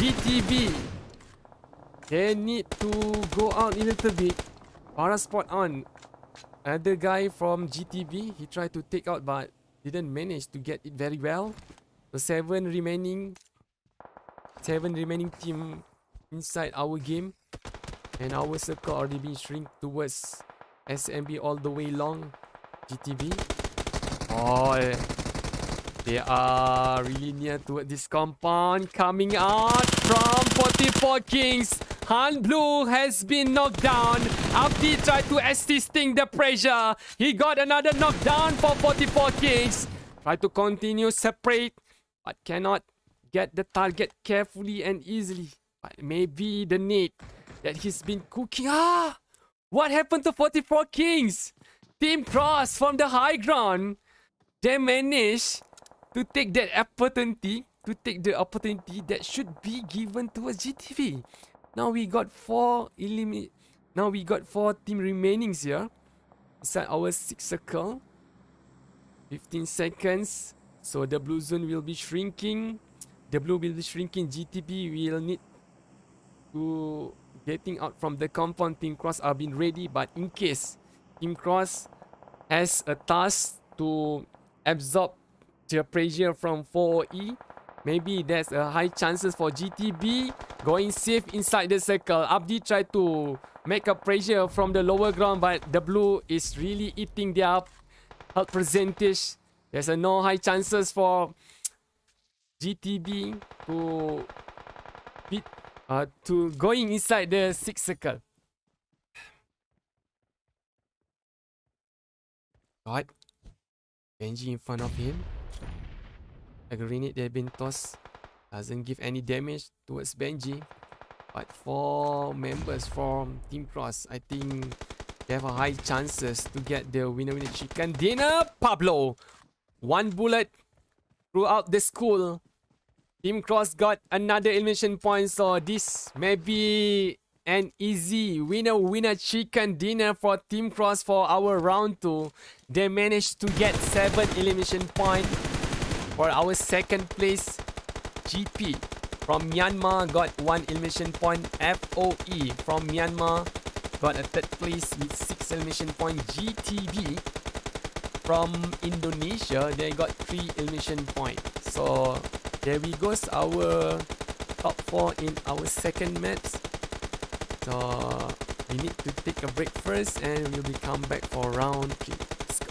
GTB. They need to go out a little bit. Bara spot on. Another guy from GTB. He tried to take out but didn't manage to get it very well. The 7 remaining team inside our game. And our circle already been shrink towards SMB all the way long. GTB. Oh, they are really near to this compound. Coming out from 44 Kings. Han Blue has been knocked down. Abdi tried to assisting the pressure. He got another knockdown for 44 Kings. Try to continue separate, but cannot get the target carefully and easily. But maybe the need that he's been cooking. What happened to 44 Kings? Team Cross from the high ground. They managed to take that opportunity. That should be given towards GTV. Now we got 4 team remaining here. Inside our 6 circle. 15 seconds. So the blue zone will be shrinking. GTB will need to getting out from the compound. Team Cross are being ready, but in case Team Cross has a task to absorb the pressure from 4E, maybe there's a high chances for GTB going safe inside the circle. Abdi tried to make a pressure from the lower ground, but the blue is really eating their health percentage. There's no high chances for GTB to beat to going inside the 6th circle. Got Benji in front of him. A grenade that had been tossed doesn't give any damage towards Benji. But 4 members from Team Cross, I think they have a high chances to get the winner chicken dinner. Pablo, 1 bullet throughout the school. Team Cross got another elimination point, so this may be an easy winner chicken dinner for Team Cross for our round 2. They managed to get 7 elimination points. For our second place, GP from Myanmar got 1 elimination point. FOE from Myanmar got a 3rd place with 6 elimination points. GTB from Indonesia, they got 3 elimination points. So there we goes our top 4 in our second match. So we need to take a break first and we'll be come back for round 3. Let's go.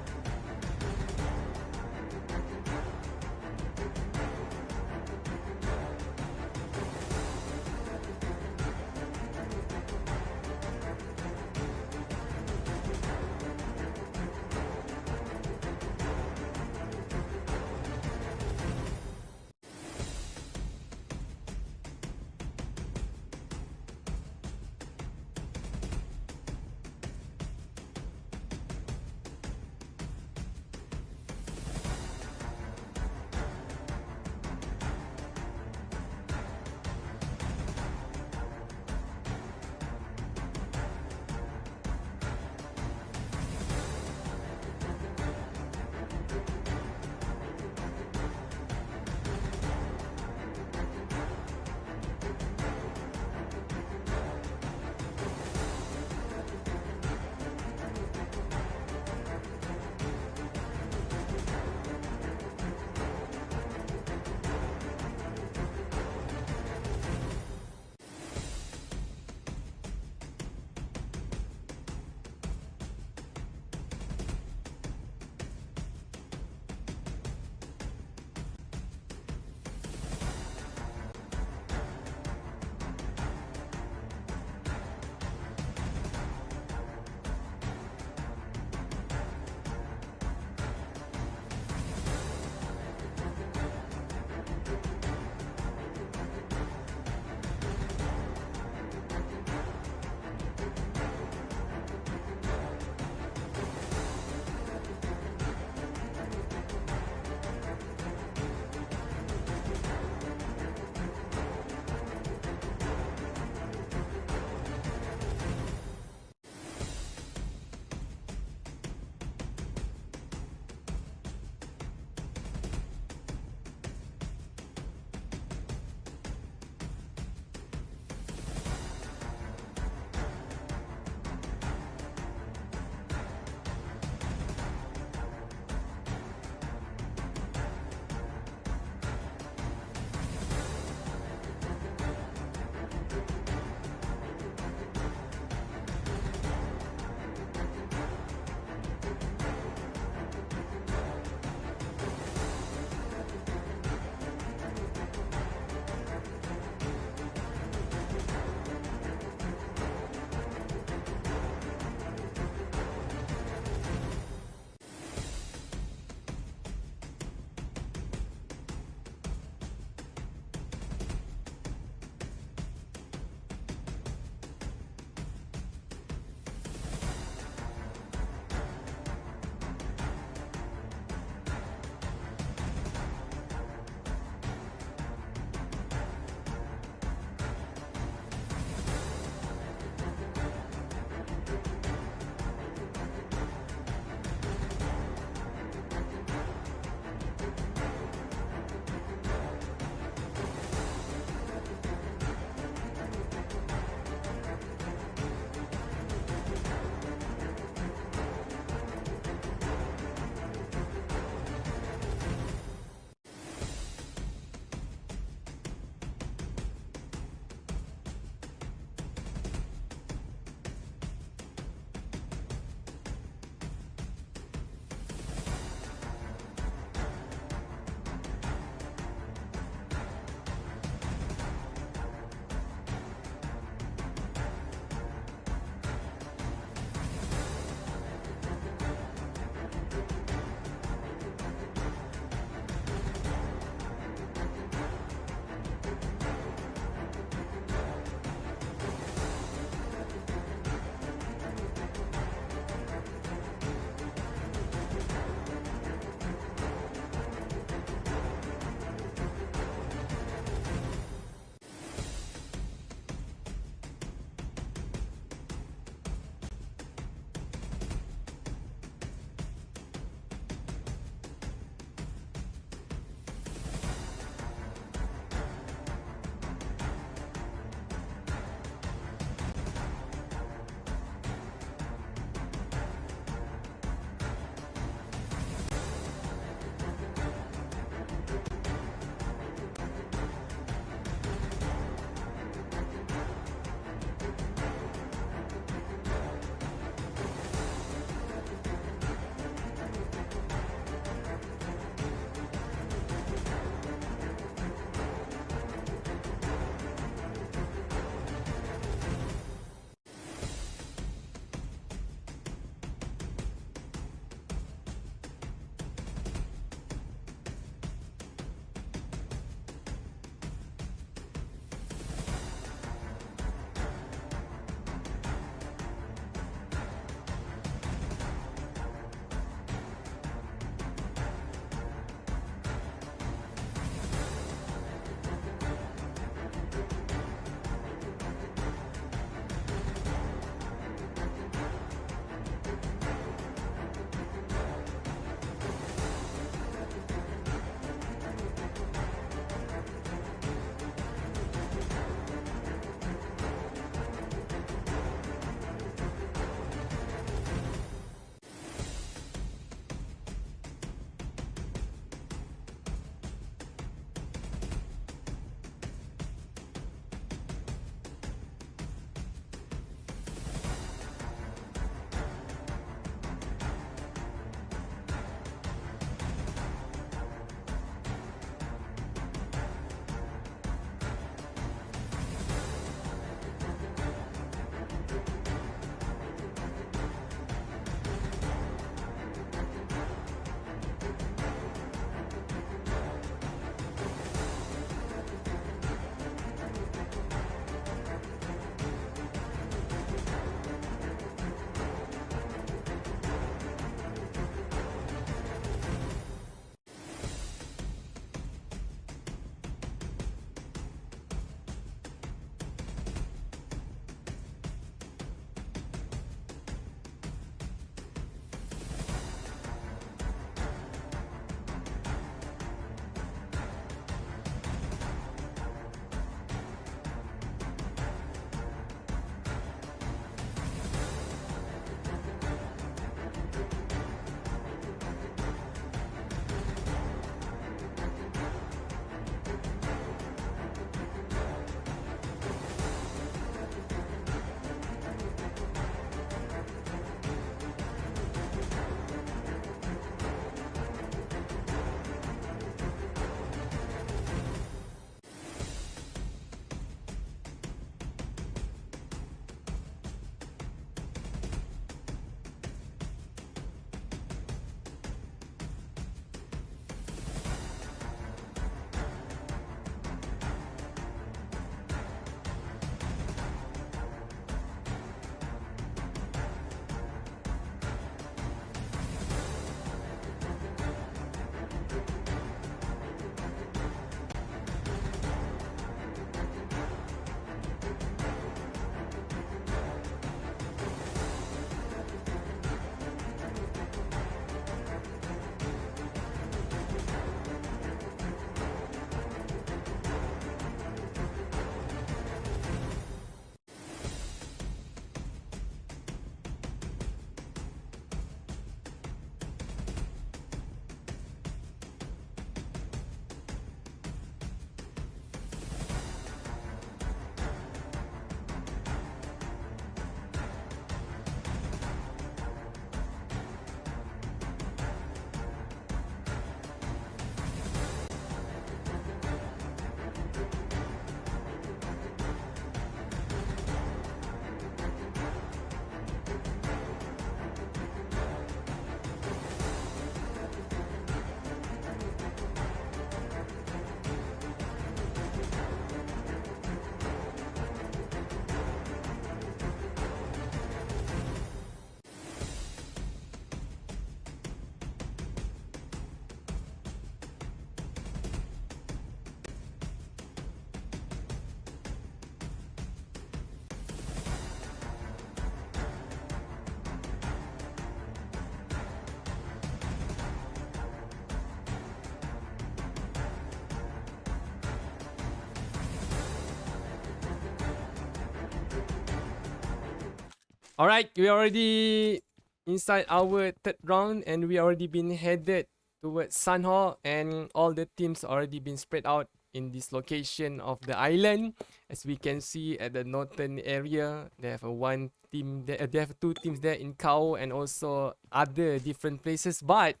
Alright, we already inside our third round and we already been headed towards Sanhok, and all the teams already been spread out in this location of the island. As we can see at the northern area, they have one team there, they have two teams there in Kau and also other different places. But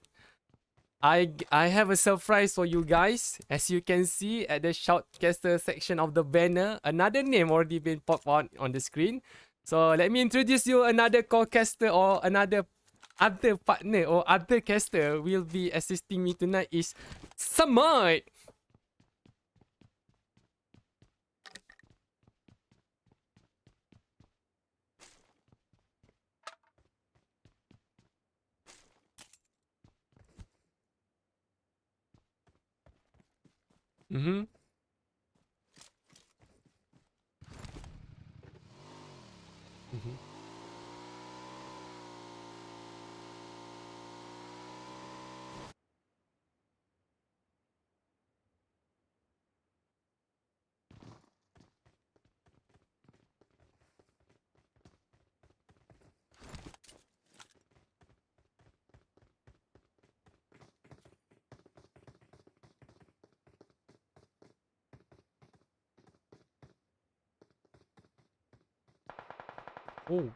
I have a surprise for you guys. As you can see at the shoutcaster section of the banner, another name already been popped out on the screen. So let me introduce you another co-caster or another other partner or other caster will be assisting me tonight is Samad. Mm-hmm. Mm-hmm. Oh.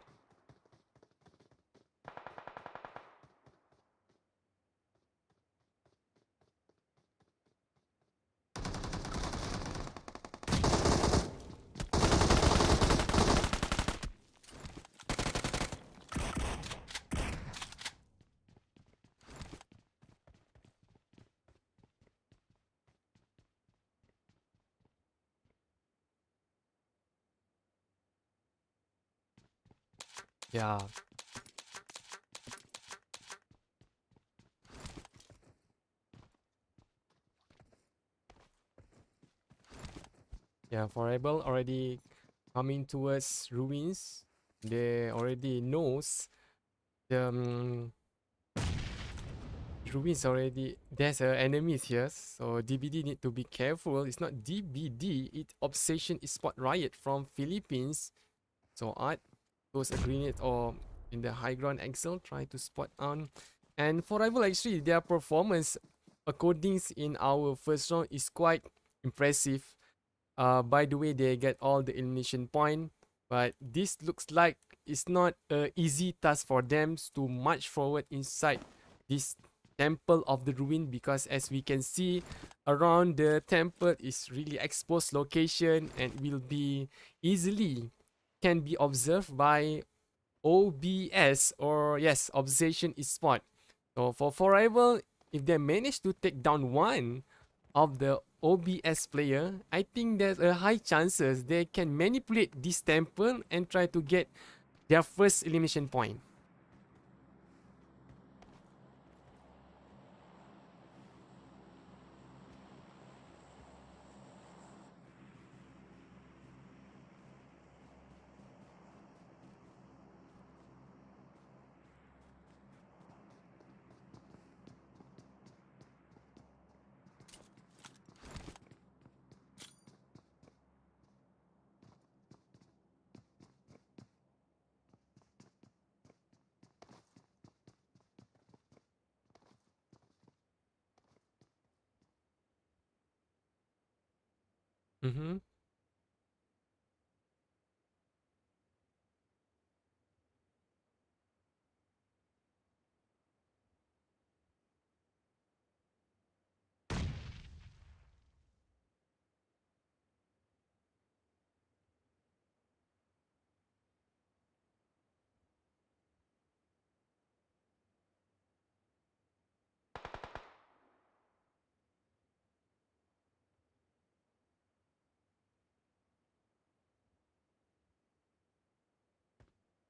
Yeah. Yeah, for Rebel already coming towards ruins. They already knows the ruins already. There's enemies here, so DBD need to be careful. It's not DBD, it's Obsession Esport Riot from Philippines. So Art goes a grenade or in the high ground axle, try to spot on. And for Rival actually, their performance according in our first round is quite impressive. By the way, they get all the elimination point, but this looks like it's not a easy task for them to march forward inside this temple of the ruin, because as we can see around the temple is really exposed location and will be easily can be observed by OBS, or yes, Obsession Esport. So for Rival, if they manage to take down one of the OBS player, I think there's a high chances they can manipulate this temple and try to get their first elimination point. Mm-hmm.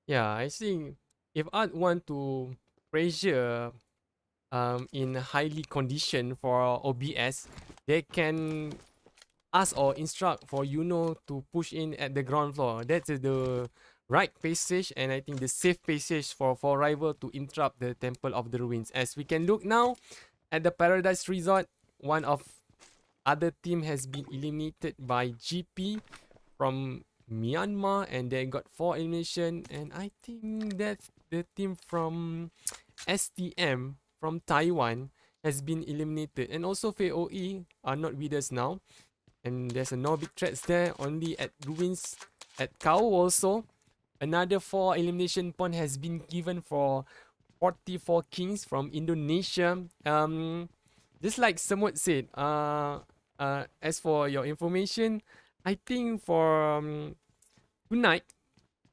Yeah, I think if I want to pressure in highly condition for OBS, they can ask or instruct for to push in at the ground floor. That's the right passage, and I think the safe passage for rival to interrupt the Temple of the Ruins. As we can look now at the Paradise Resort, one of other team has been eliminated by GP from Myanmar, and they got 4 elimination. And I think that the team from STM from Taiwan has been eliminated. And also FOE are not with us now. And there's no big threats there, only at Ruins at Kau also. Another 4 elimination point has been given for 44 Kings from Indonesia. Just like Samut said, as for your information, I think for tonight,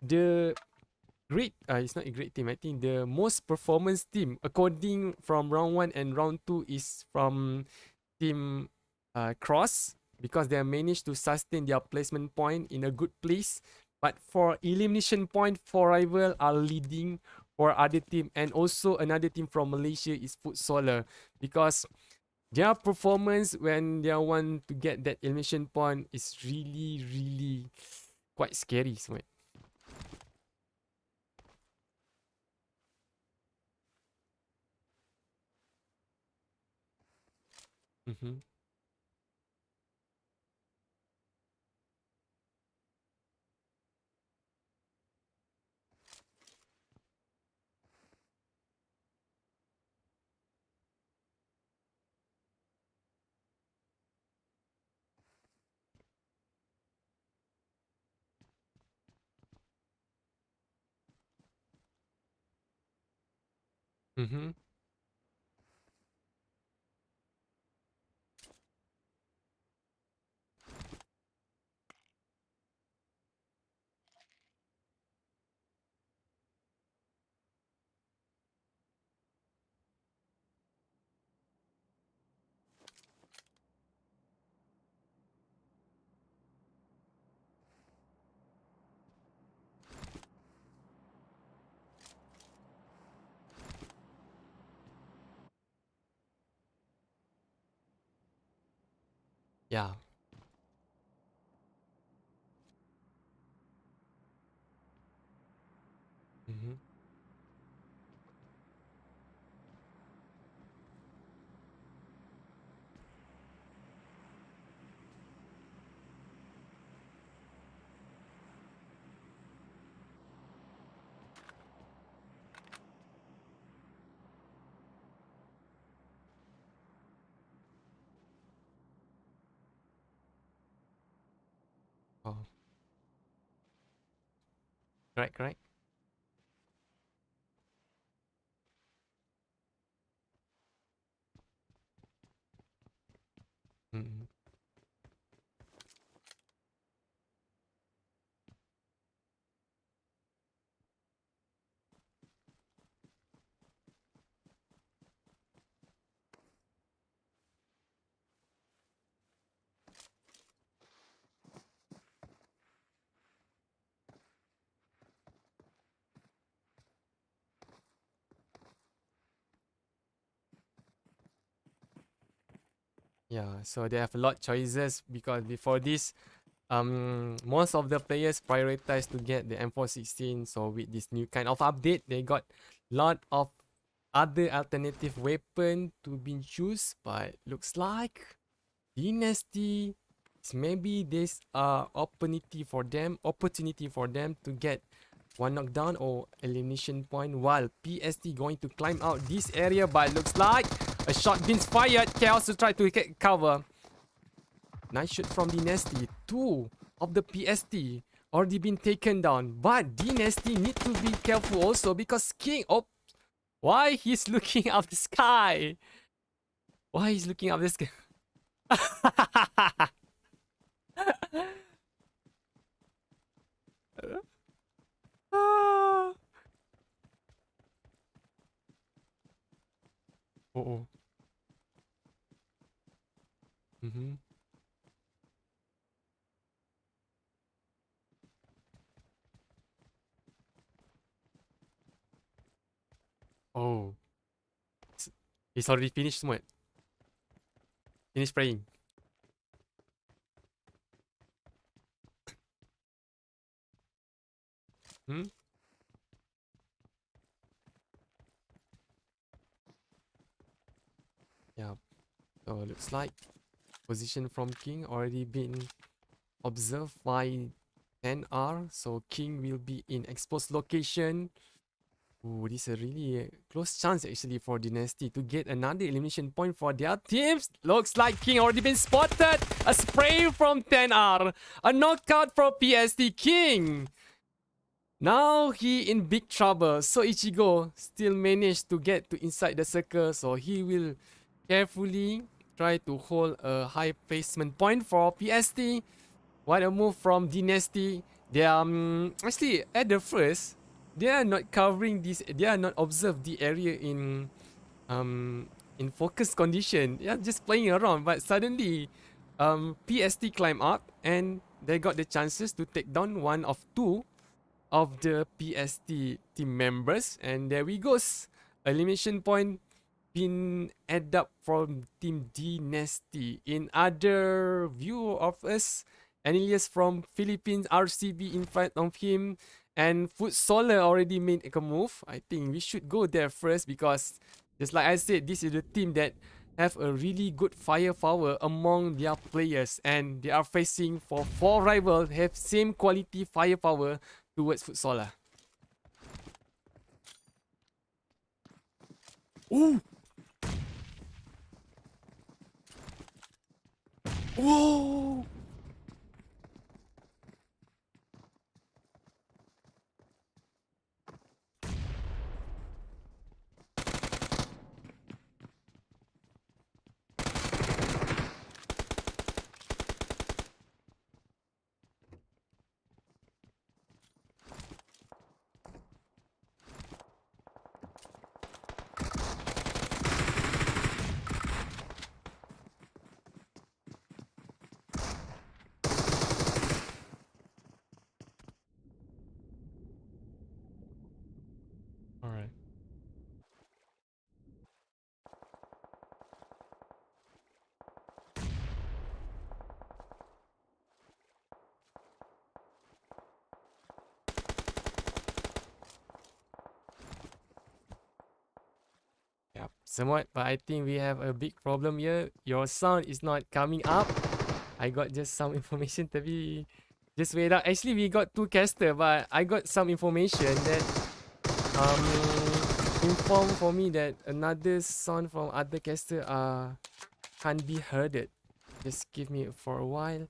the it's not a great team. I think the most performance team, according from round 1 and round 2, is from team Cross, because they managed to sustain their placement point in a good place. But for elimination point, 4 rival are leading for other team, and also another team from Malaysia is FTSLR, because their performance when they want to get that elimination point is really quite scary. Mm-hmm. Mm-hmm. Yeah. Mm-hmm. Oh, correct. Mm-hmm. Yeah, so they have a lot choices, because before this, most of the players prioritize to get the M416. So with this new kind of update, they got lot of other alternative weapon to be choose. But looks like Dynasty is maybe this opportunity for them to get one knockdown or elimination point, while PST going to climb out this area. But looks like a shot being fired. Chaos to try to get cover. Nice shot from Dynasty. 2 of the PST already been taken down. But Dynasty need to be careful also, because King... Oh, why he's looking up the sky? Why he's looking up the sky? Oh, oh. Mm-hmm. Oh. He's already finished somewhere. Finished praying. Hmm? Yeah. So looks like position from King already been observed by 10R. So King will be in exposed location. Ooh, this is a really close chance actually for Dynasty to get another elimination point for their teams. Looks like King already been spotted. A spray from 10R. A knockout for PSD King. Now he in big trouble. So Ichigo still managed to get to inside the circle. So he will carefully try to hold a high placement point for PSD. What a move from Dynasty. They are actually at the first, they are not covering this. They are not observe the area in focus condition. They are just playing around. But suddenly, PSD climb up and they got the chances to take down one of two of the PSD team members. And there we goes. Elimination point been added up from Team Dynasty. In other view of us, ANILEOS from Philippines, RCB in front of him, and FTSLR already made a move. I think we should go there first because, just like I said, this is the team that have a really good firepower among their players, and they are facing for 4 rivals have same quality firepower towards FTSLR. Ooh! Whoa! Alright. Yep, somewhat, but I think we have a big problem here. Your sound is not coming up. I got just some information, tapi just wait out. Actually, we got 2 caster, but I got some information that informed for me that another sound from other caster can't be heard. Just give me for a while.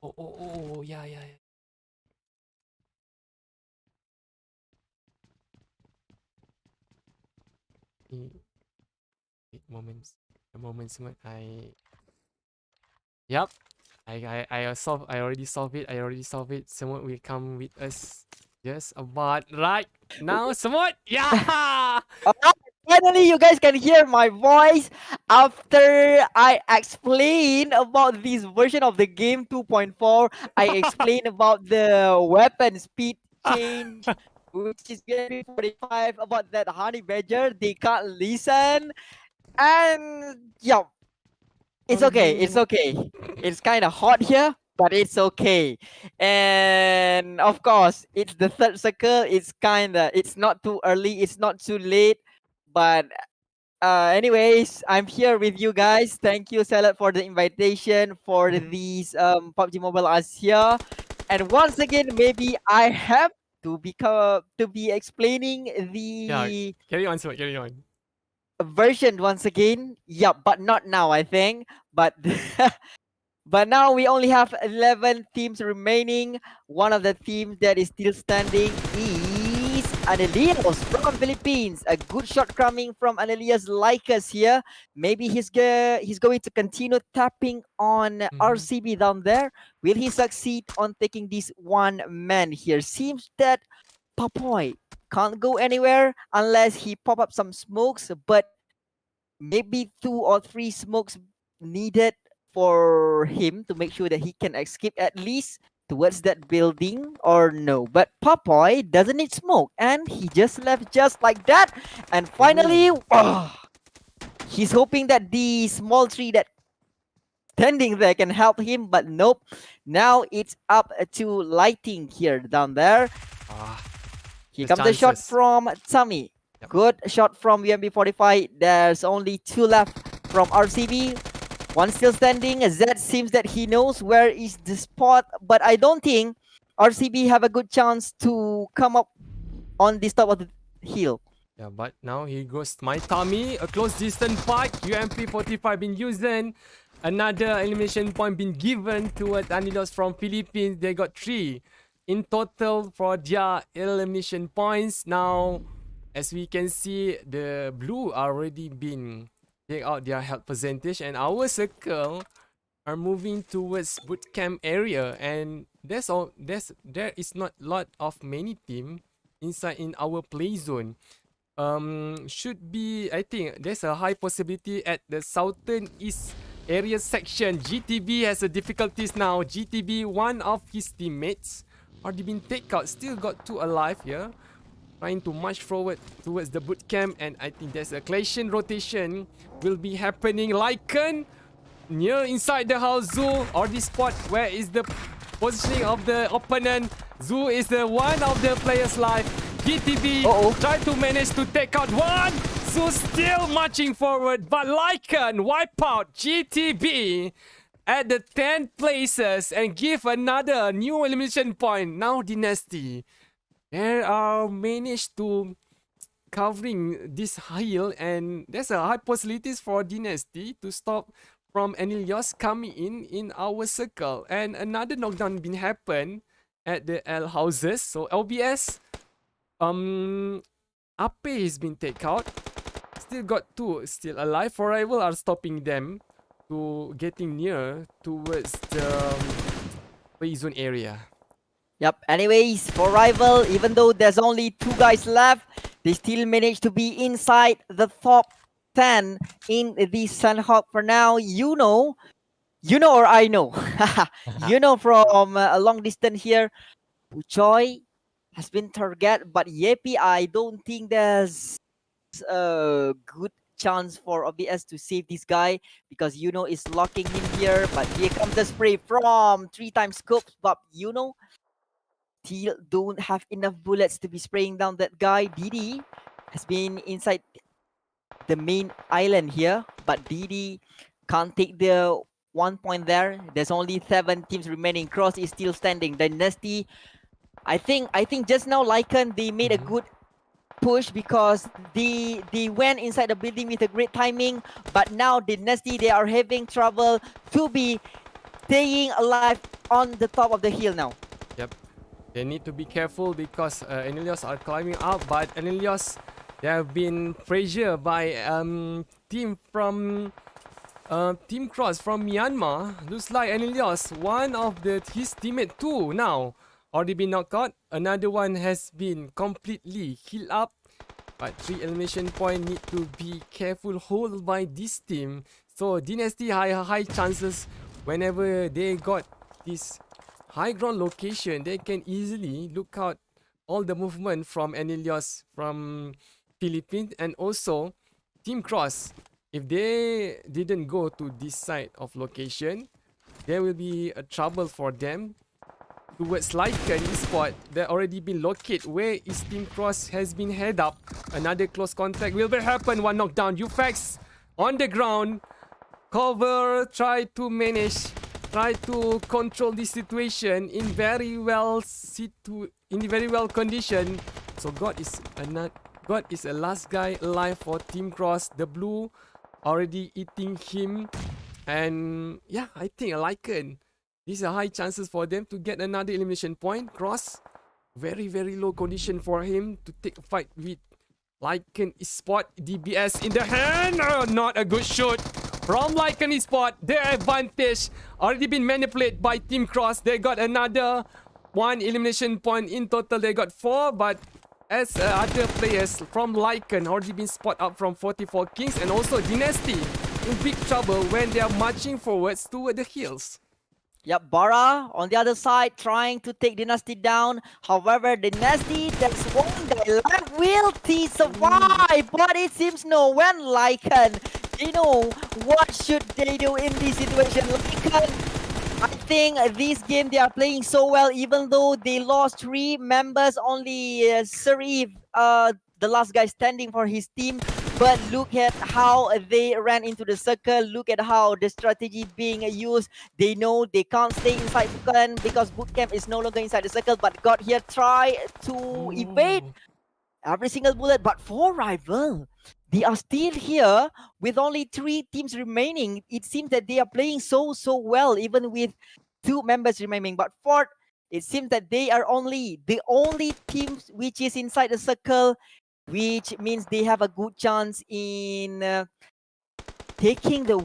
Oh, yeah. Wait, moments. A moment, Yep. I already solved it. Someone will come with us just about right now. Someone, yeah. Alright, finally, you guys can hear my voice after I explain about this version of the game 2.4. I explain about the weapon speed change, which is gonna be 45. About that honey badger, they can't listen, and yeah, it's okay. It's okay. It's kind of hot here, but it's okay. And of course, it's the third circle. It's not too early. It's not too late. But anyways, I'm here with you guys. Thank you, Salad, for the invitation for these PUBG Mobile Asia. And once again, maybe I have to be explaining Yeah, the carry on, Someone, carry on. version once again. Yeah, but not now, I think. But but now we only have 11 teams remaining. One of the teams that is still standing is ANILEOS from Philippines. A good shot coming from ANILEOS LYCAN here. Maybe he's going to continue tapping on RCB down there. Will he succeed on taking this one man here? Seems that Papoy can't go anywhere unless he pop up some smokes, but maybe 2 or 3 smokes needed for him to make sure that he can escape at least towards that building, or no. But Papoy doesn't need smoke and he just left just like that. And finally, he's hoping that the small tree that standing there can help him, but nope. Now it's up to lighting here down there. Here comes the shot from Tommy. Good shot from UMB45. There's only 2 left from RCB. One still standing. Zed seems that he knows where is the spot, but I don't think RCB have a good chance to come up on this top of the hill. Yeah, but now he goes my tummy. A close distance fight. UMP45 been using. Another elimination point been given towards ANILEOS from Philippines. They got 3 in total for their elimination points. Now, as we can see, the blue already been take out their health percentage, and our circle are moving towards bootcamp area. And there is not lot of many team inside in our play zone. Should be, I think there's a high possibility at the southern east area section. GTB has a difficulties now. GTB, one of his teammates already been taken out, still got 2 alive here, trying to march forward towards the boot camp. And I think there's a collision rotation will be happening. LYCAN near inside the house. Zoo already spot where is the positioning of the opponent. Zoo is the one of the players live. GTB try to manage to take out one. So still marching forward, but LYCAN wipe out GTB at the 10th places and give another new elimination point. Now DYNASTY, they are managed to covering this hill, and there's a high possibilities for DYNASTY to stop from ANILEOS coming in our circle. And another knockdown been happen at the L houses. So LBS, Ape has been taken out. Still got 2 still alive. For rival are stopping them to getting near towards the play zone area. Yep. Anyways, for rival, even though there's only 2 guys left, they still manage to be inside the top 10 in the Sanhok for now. You know, or I know. You know, from a long distance here, Puchoy has been targeted, but Yepi, I don't think there's a good chance for OBS to save this guy, because is locking him here. But here comes the spray from 3 times scopes, but still don't have enough bullets to be spraying down that guy. DD has been inside the main island here, but DD can't take the 1 point there. There's only 7 teams remaining. Cross is still standing. DYNASTY, I think just now LYCAN, they made a good push because they went inside the building with a great timing. But now DYNASTY, they are having trouble to be staying alive on the top of the hill now. Yep, they need to be careful because ANILEOS are climbing up, but ANILEOS, they have been pressured by team from Team Cross from Myanmar. Looks like ANILEOS, one of his teammate too now already been knocked out. Another one has been completely healed up. But 3 elimination point need to be careful hold by this team. So DYNASTY high chances whenever they got this high ground location, they can easily look out all the movement from ANILEOS from Philippines. And also Team Cross, if they didn't go to this side of location, there will be a trouble for them towards LYCAN Esport. They already been located where is Team Cross has been head up. Another close contact will happen. 1 knockdown. UFAX on the ground. Cover, try to manage, try to control the situation in very well condition. So God is a last guy alive for Team Cross. The blue already eating him, and yeah, I think LYCAN, these are high chances for them to get another elimination point. Cross, very low condition for him to take a fight with LYCAN Esport. DBS in the hand. Not a good shot from LYCAN Esport. Their advantage already been manipulated by Team Cross. They got another 1 elimination point. In total, they got 4. But as other players from LYCAN already been spot up from 44 Kings. And also DYNASTY in big trouble when they are marching forwards toward the hills. Yep, Bara on the other side trying to take DYNASTY down. However, DYNASTY, there's one guy left. Will he survive? But it seems no. When LYCAN, what should they do in this situation? LYCAN, I think this game they are playing so well, even though they lost 3 members. Only Sharif, the last guy standing for his team. But look at how they ran into the circle. Look at how the strategy being used. They know they can't stay inside Bukan because bootcamp is no longer inside the circle. But got here, try to evade every single bullet. But for rival, they are still here with only 3 teams remaining. It seems that they are playing so well, even with 2 members remaining. But for it seems that they are the only teams which is inside the circle, which means they have a good chance in taking the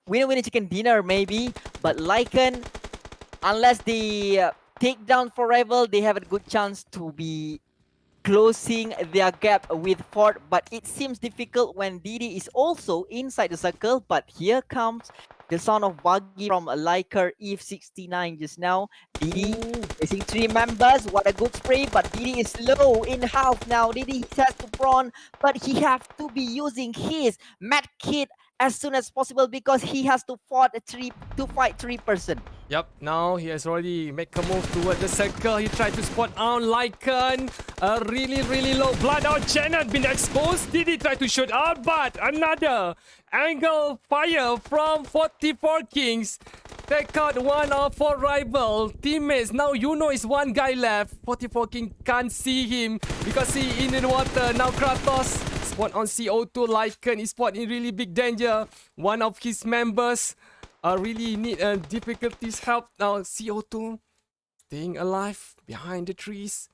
winner chicken dinner maybe. But LYCAN, unless they take down for rival, they have a good chance to be closing their gap with Ford. But it seems difficult when Didi is also inside the circle. But here comes the son of Buggy from LYCAN Eve 69 just now. Didi facing 3 members. What a good spray, but Didi is low in half now. Didi has to prawn, but he has to be using his med kit as soon as possible because he has to fight 3 person. Yep, now he has already made a move toward the circle. He tried to spot out LYCAN. A really low blood out channel been exposed. Did he try to shoot out? But another angle fire from 44 Kings. Take out one of 4 rival teammates. Now you know it's one guy left. 44 King can't see him because he in the water. Now Kratos spot on CO2. LYCAN is spot in really big danger. One of his members really need difficulties help. Now CO2 staying alive behind the trees.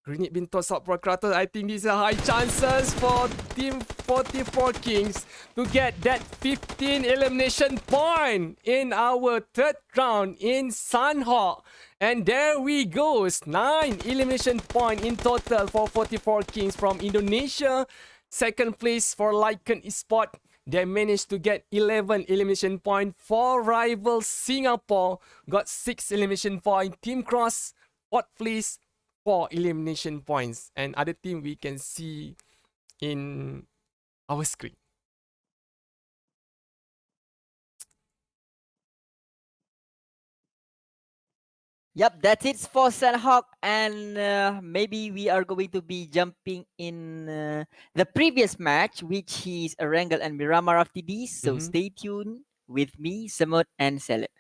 Grenade been tossed out for Kratos. I think these are high chances for Team 44 Kings to get that 15 elimination point in our 3rd round in Sanhok. And there we go. 9 elimination point in total for 44 Kings from Indonesia. 2nd place for LYCAN Esport. They managed to get 11 elimination point. For rival Singapore got 6 elimination point. Team Cross 4th place, 4 elimination points. And other team we can see in our screen. Yep, that's it for Sanhok, and maybe we are going to be jumping in the previous match, which is Erangel and Miramar after this. So stay tuned with me, Samut, and Salad.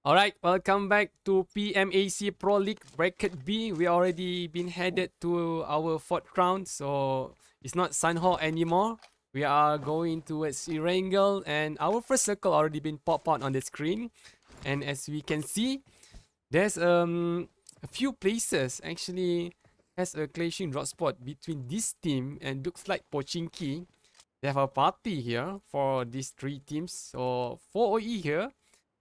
Alright, welcome back to PMAC Pro League Bracket B. We already been headed to our fourth round, so it's not Sanhok anymore. We are going towards Erangel, and our first circle already been popped out on the screen. And as we can see, there's a few places actually has a clashing drop spot between this team and looks like Pochinki. They have a party here for these three teams. So 4 OE here.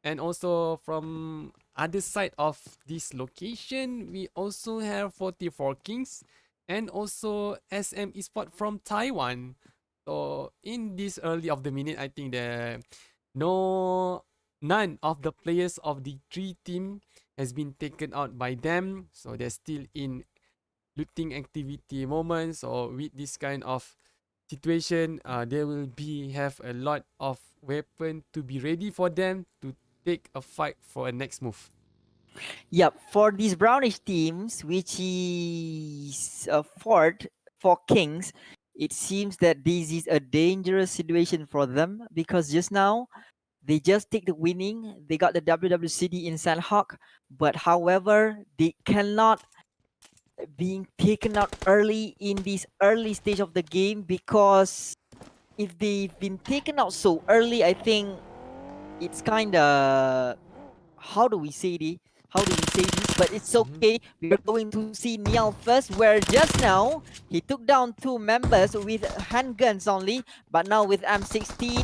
And also from other side of this location, we also have 44 Kings and also SM Esport from Taiwan. So in this early of the minute, I think none of the players of the three team has been taken out by them. So they're still in looting activity moments, or with this kind of situation, they will have a lot of weapon to be ready for them to take a fight for a next move. Yep, for these brownish teams, which is Ford for Kings, it seems that this is a dangerous situation for them because just now they just take the winning. They got the WWCD in Sanhok, but however, they cannot being taken out early in this early stage of the game because if they've been taken out so early, I think it's kind of how do we say this? How do we say this? But it's okay. We are going to see Niall first, where just now he took down two members with handguns only, but now with M16,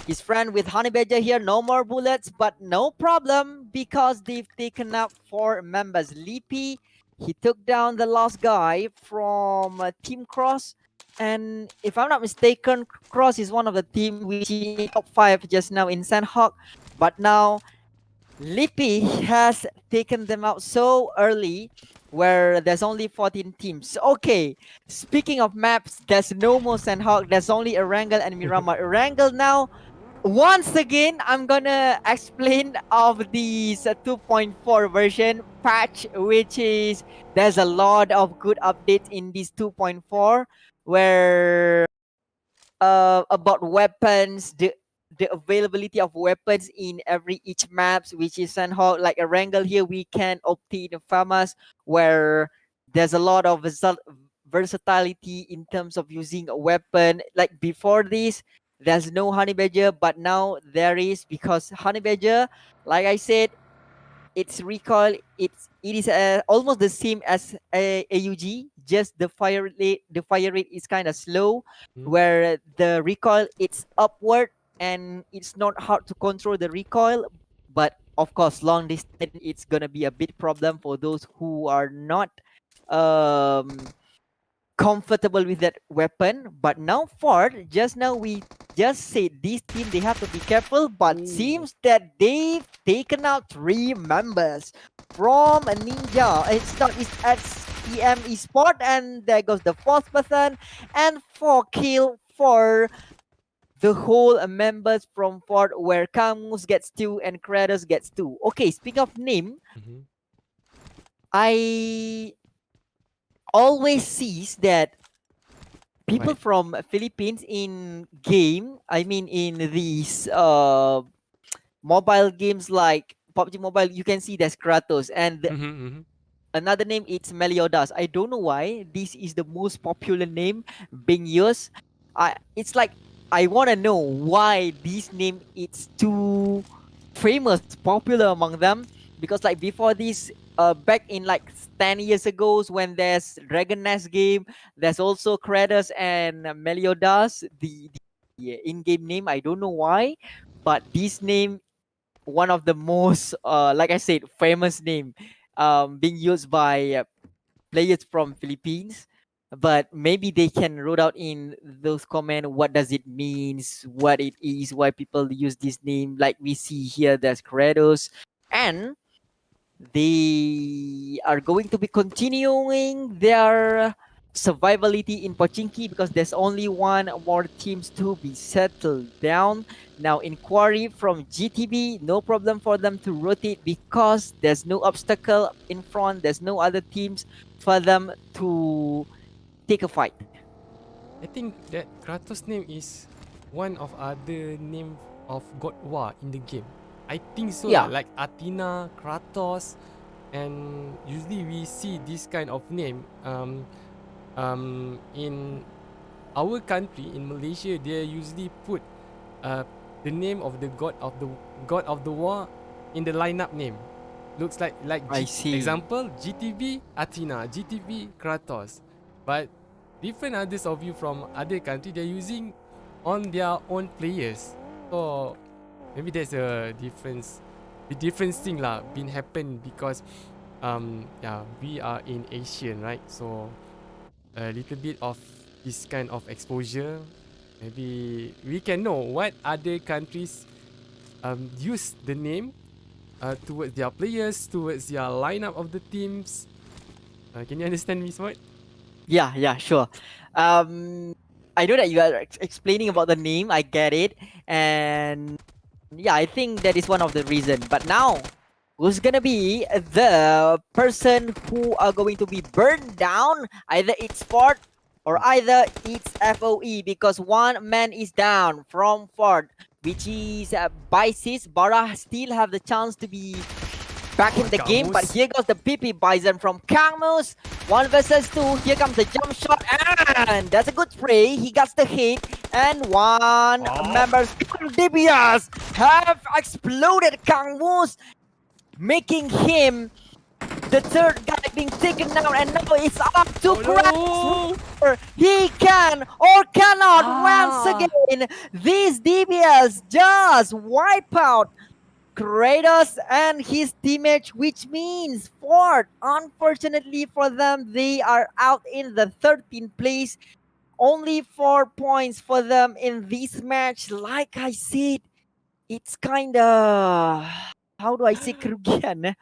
his friend with Honey Badger here, no more bullets, but no problem because they've taken out four members. Lippy, he took down the last guy from Team Cross. And if I'm not mistaken, Cross is one of the team which is in top 5 just now in Sanhok. But now Lippy has taken them out so early where there's only 14 teams. Okay, speaking of maps, there's no more Sanhok. There's only Erangel and Miramar. Erangel now, once again, I'm gonna explain of this 2.4 version patch, which is there's a lot of good updates in this 2.4 where about weapons, the availability of weapons in each maps, which is Sanhok. Like Erangel here, we can obtain FAMAS, where there's a lot of versatility in terms of using a weapon. Like before this, there's no Honey Badger, but now there is because Honey Badger, like I said, its recoil it is almost the same as a AUG, just the fire rate is kind of slow, where the recoil it's upward and it's not hard to control the recoil, but of course long distance it's gonna be a big problem for those who are not um comfortable with that weapon. But now Ford, just now we just said this team they have to be careful, but seems that they've taken out 3 members from a Ninja. It's SEM Esport, and there goes the 4th person, and 4 kill for the whole members from Ford, where Camus gets 2 and Kratos gets 2. Okay, speaking of name, I always sees that people from Philippines in game, I mean in these mobile games like PUBG Mobile, you can see there's Kratos, and another name it's Meliodas. I don't know why this is the most popular name being used. It's like I want to know why this name it's too famous, popular among them, because like before this, back in like 10 years ago when there's Dragon Nest game, there's also Kratos and Meliodas, the in-game name. I don't know why, but this name one of the most like I said famous name being used by players from Philippines. But maybe they can wrote out in those comments what does it means, what it is, why people use this name. Like we see here, there's Kratos, and they are going to be continuing their survivability in Pochinki because there's only one more teams to be settled down. Now inquiry from GTB, no problem for them to rotate because there's no obstacle in front, there's no other teams for them to take a fight. I think that Kratos name is one of other name of God War in the game. I think so Yeah. like Athena, Kratos, and usually we see this kind of name in our country in Malaysia. They usually put the name of the god of the war in the lineup name. Looks like I see. example GTB Athena, GTB Kratos, but different others of you from other country they're using on their own players. So maybe there's a difference. The difference thing lah been happen because yeah, we are in Asian, right? So a little bit of this kind of exposure, maybe we can know what other countries use the name towards their players, towards their lineup of the teams. Can you understand me, Smart? Yeah, sure. I know that you are explaining about the name. I get it, and yeah, I think that is one of the reason. But now, who's gonna be the person who are going to be burned down? Either it's Ford or either it's FOE, because one man is down from Ford, which is Bisis. Bara still have the chance to be back in the game, but here goes the PP Bison from Kangmus. 1 versus 2. Here comes the jump shot, and that's a good spray. He gets the hit, and one member's DBS have exploded Kangmus, making him the third guy being taken down, and now it's up to Kratos. He can or cannot once again. This DBS just wipe out Kratos and his teammates, which means Ford, unfortunately for them, they are out in the 13th place. Only 4 points for them in this match. Like I said, it's kind of, how do I say kerugian?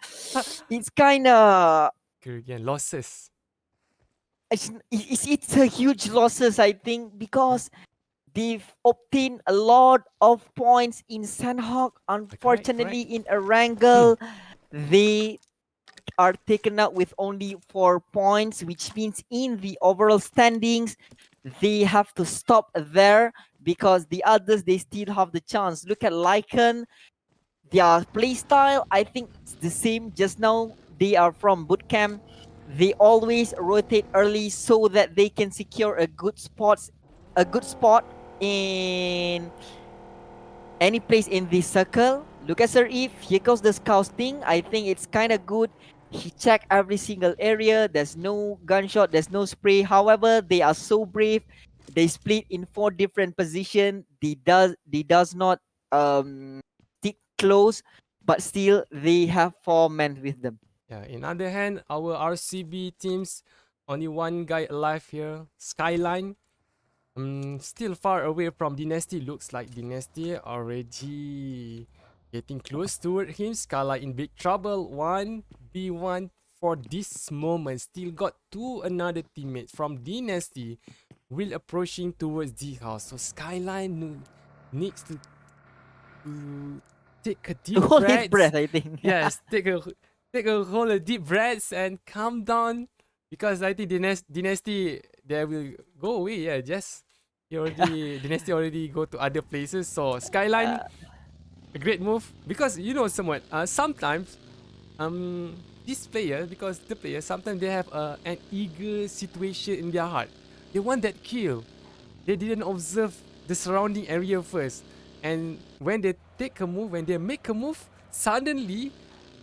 It's kind of, Kerugian losses. it's a huge losses, I think, because they've obtained a lot of points in Sanhok. Unfortunately, in Erangel, they are taken out with only 4 points, which means in the overall standings, they have to stop there because the others, they still have the chance. Look at LYCAN. Their playstyle, I think it's the same. Just now, they are from bootcamp. They always rotate early so that they can secure a good spot in any place in this circle. Look at Sir Eve. Here goes the scouting. I think it's kind of good. He checked every single area. There's no gunshot. There's no spray. However, they are so brave. They split in 4 different positions. They does not stick close, but still they have 4 men with them. Yeah. In other hand, our RCB teams only one guy alive here. Skyline. Still far away from Dynasty. Looks like Dynasty already getting close toward him. Scala in big trouble. 1v1 for this moment. Still got 2 another teammates from Dynasty. Will approaching towards the house. So Skyline needs to take a deep Hold his breath, I think. Yes, take a whole deep breaths and calm down. Because I think Dynasty, they will go away. Yeah, just Dynasty already go to other places. So Skyline, a great move. Because you know somewhat, sometimes this player, because the player, sometimes they have an eager situation in their heart. They want that kill. They didn't observe the surrounding area first. And when they take a move, when they make a move, suddenly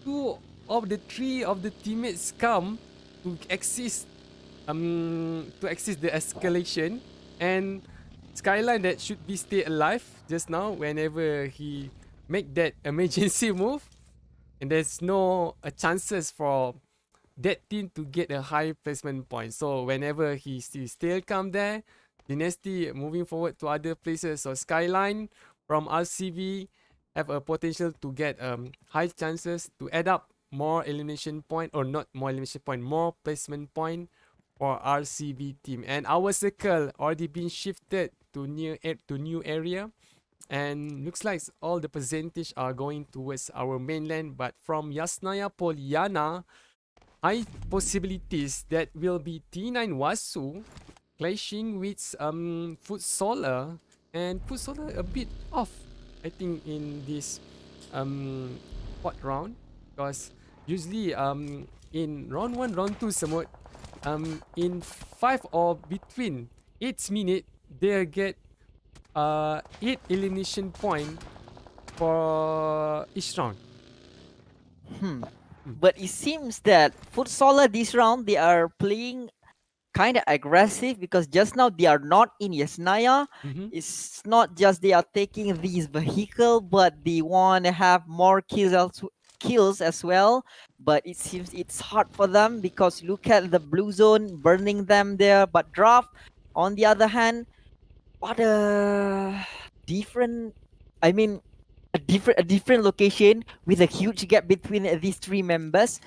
2 of the 3 of the teammates come to assist the escalation, and Skyline that should be stay alive just now whenever he make that emergency move, and there's no chances for that team to get a high placement point. So whenever he still come there, Dynasty moving forward to other places. So Skyline from RCB have a potential to get high chances to add up more elimination point, or not more elimination point, more placement point for RCB team. And our circle already been shifted to new area, and looks like all the percentage are going towards our mainland. But from Yasnaya Polyana, high possibilities that will be T9 WAISU clashing with FTSLR, and FTSLR a bit off, I think, in this fourth round, because usually in round 1, round 2 semut, in 5 or between 8 minute they get 8 elimination point for each round. Hmm. But it seems that FTSLR this round they are playing kind of aggressive because just now they are not in Yasnaya. It's not just they are taking these vehicle, but they want to have more kills as well. But it seems it's hard for them because look at the blue zone burning them there. But Draft, on the other hand, what a different. I mean, a different location with a huge gap between these three members.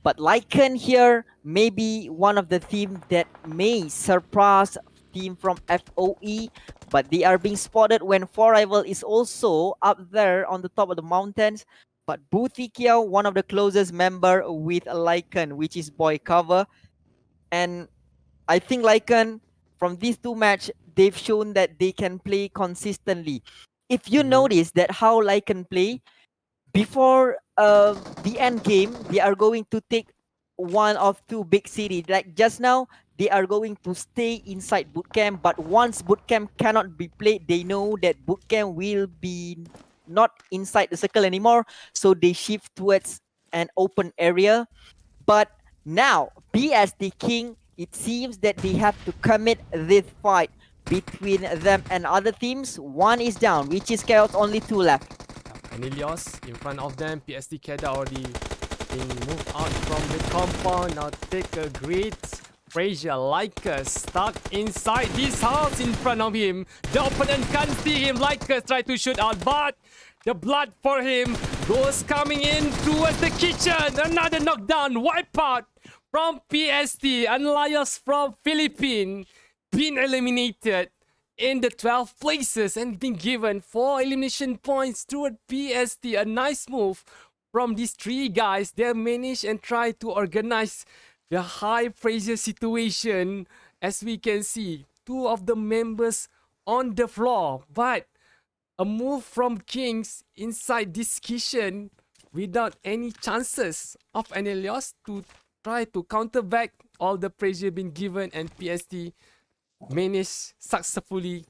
But LYCAN here may be one of the teams that may surpass team from FOE, but they are being spotted when 4Rival is also up there on the top of the mountains. But Butikia, one of the closest member with LYCAN, which is boy cover. And I think LYCAN, from these two match, they've shown that they can play consistently. If you notice that how LYCAN play, before the end game, they are going to take one of two big cities. Like just now, they are going to stay inside bootcamp. But once bootcamp cannot be played, they know that bootcamp will be not inside the circle anymore. So they shift towards an open area. But now, BSD King, it seems that they have to commit this fight between them and other teams. One is down, which is Chaos, only two left. ANILEOS in front of them. PSD Keda already been moved out from the compound. Now take a great pressure. Lycas stuck inside this house in front of him. The opponent can't see him. Lycas try to shoot out, but the blood for him goes coming in towards the kitchen. Another knockdown. Wipeout from PSD. ANILEOS from Philippines been eliminated in the 12th places and been given 4 elimination points toward PSD. A nice move from these three guys. They managed and try to organize the high pressure situation. As we can see, two of the members on the floor, but a move from Kings inside this kitchen without any chances of ANILEOS to try to counter back all the pressure being given, and PSD managed successfully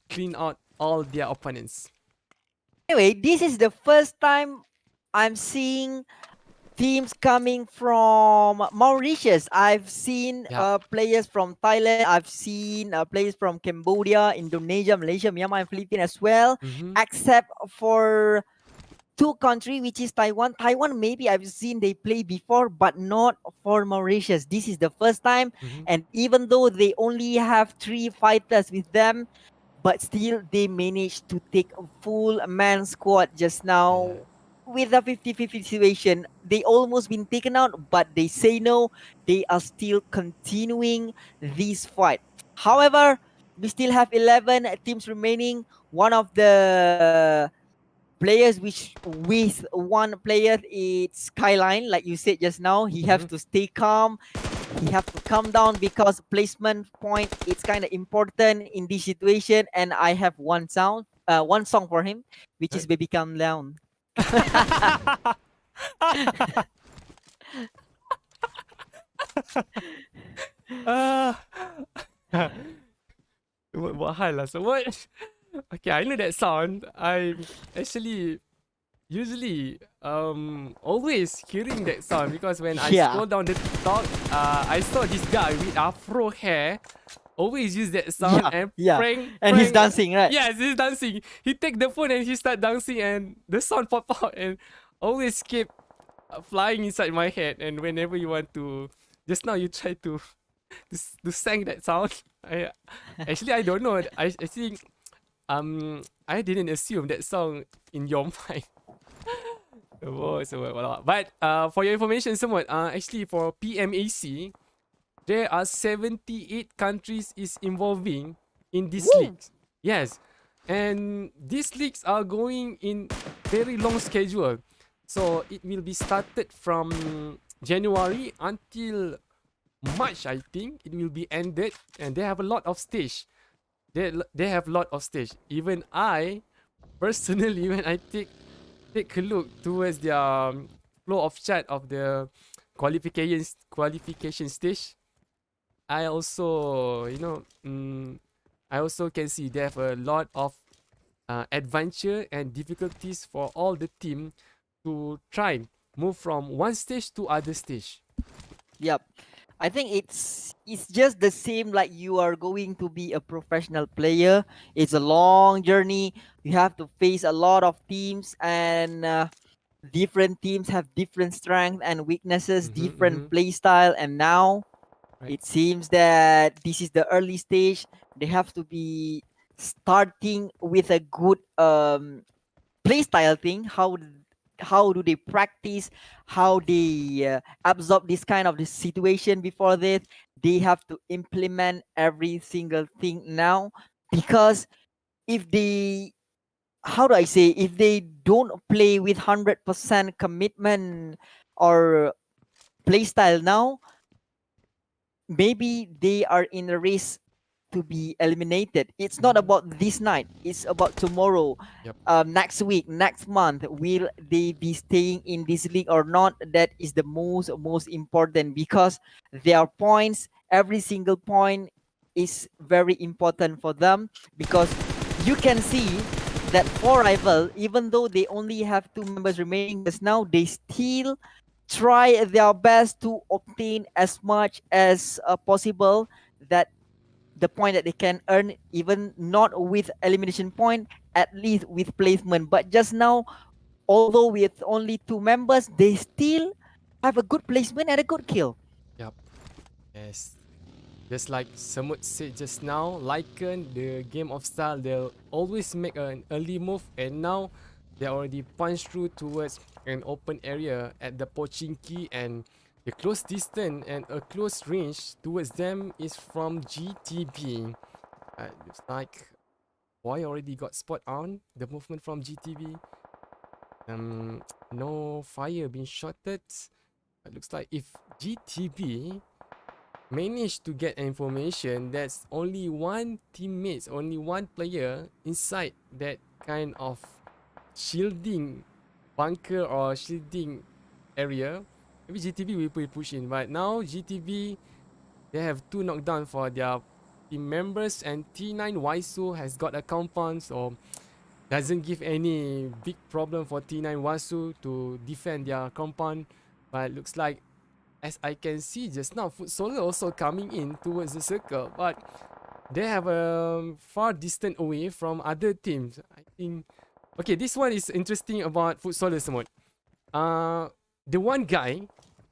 clean out all their opponents. Anyway, this is the first time I'm seeing teams coming from Mauritius. I've seen players from Thailand. I've seen players from Cambodia, Indonesia, Malaysia, Myanmar, and Philippines as well. Except for two countries, which is Taiwan. Taiwan, maybe I've seen they play before, but not for Mauritius. This is the first time. And even though they only have 3 fighters with them, but still they managed to take a full man squad just now. With a 50-50 situation, they almost been taken out, but they say no. They are still continuing this fight. However, we still have 11 teams remaining. One of the players which with one player, it's Skyline, like you said just now. He has to stay calm. He have to calm down because placement point, it's kind of important in this situation. And I have one song for him, which is Baby Calm Down. What hal lah. So what? Okay, I know that sound. I actually usually always hearing that sound because when I scroll down the TikTok, I saw this guy with afro hair always use that sound and prank. And he's dancing, right? Yes, he's dancing. He take the phone and he start dancing and the sound pop out and always keep flying inside my head. And whenever you want to, just now you try to sing that sound. I don't know. I think I didn't assume that song in your mind. But for your information, somewhat actually for PMAC, there are 78 countries is involving in this league. Yes, and these leagues are going in very long schedule. So it will be started from January until March, I think. It will be ended, and they have a lot of stage. They have a lot of stage. Even I, personally, when I take take a look towards their flow of chart of the qualification stage, I also, I also can see they have a lot of adventure and difficulties for all the team to try move from one stage to other stage. Yep. I think it's just the same like you are going to be a professional player. It's a long journey. You have to face a lot of teams, and different teams have different strengths and weaknesses, different play style. And now Right. it seems that this is the early stage. They have to be starting with a good play style thing. How do they practice, how they absorb this kind of this situation before this. They have to implement every single thing now, because if they, how do I say, if they don't play with 100% commitment or play style now, maybe they are in a race to be eliminated. It's not about this night, it's about tomorrow. Yep. Next week, next month, will they be staying in this league or not? That is the most important, because their points, every single point is very important for them, because you can see that for rival, even though they only have 2 members remaining just now, they still try their best to obtain as much as possible, that the point that they can earn, even not with elimination point, at least with placement. But just now, although with only 2 members, they still have a good placement and a good kill. Yep. Yes. Just like Samut said just now, LYCAN, the game of style, they'll always make an early move, and now they already punched through towards an open area at the Pochinki, and the close distance and a close range towards them is from GTB. Looks like Boy already got spot on the movement from GTB. No fire being shotted. It looks like if GTB managed to get information, that's only one teammate, only one player inside that kind of shielding bunker or shielding area, maybe GTB will push in. But now GTB, they have 2 knockdown for their team members, and T9 WAISU has got a compound, so doesn't give any big problem for T9 WAISU to defend their compound. But looks like, as I can see just now, FTSLR also coming in towards the circle, but they have a far distance away from other teams. I think. Okay, this one is interesting about FTSLR somewhat. The one guy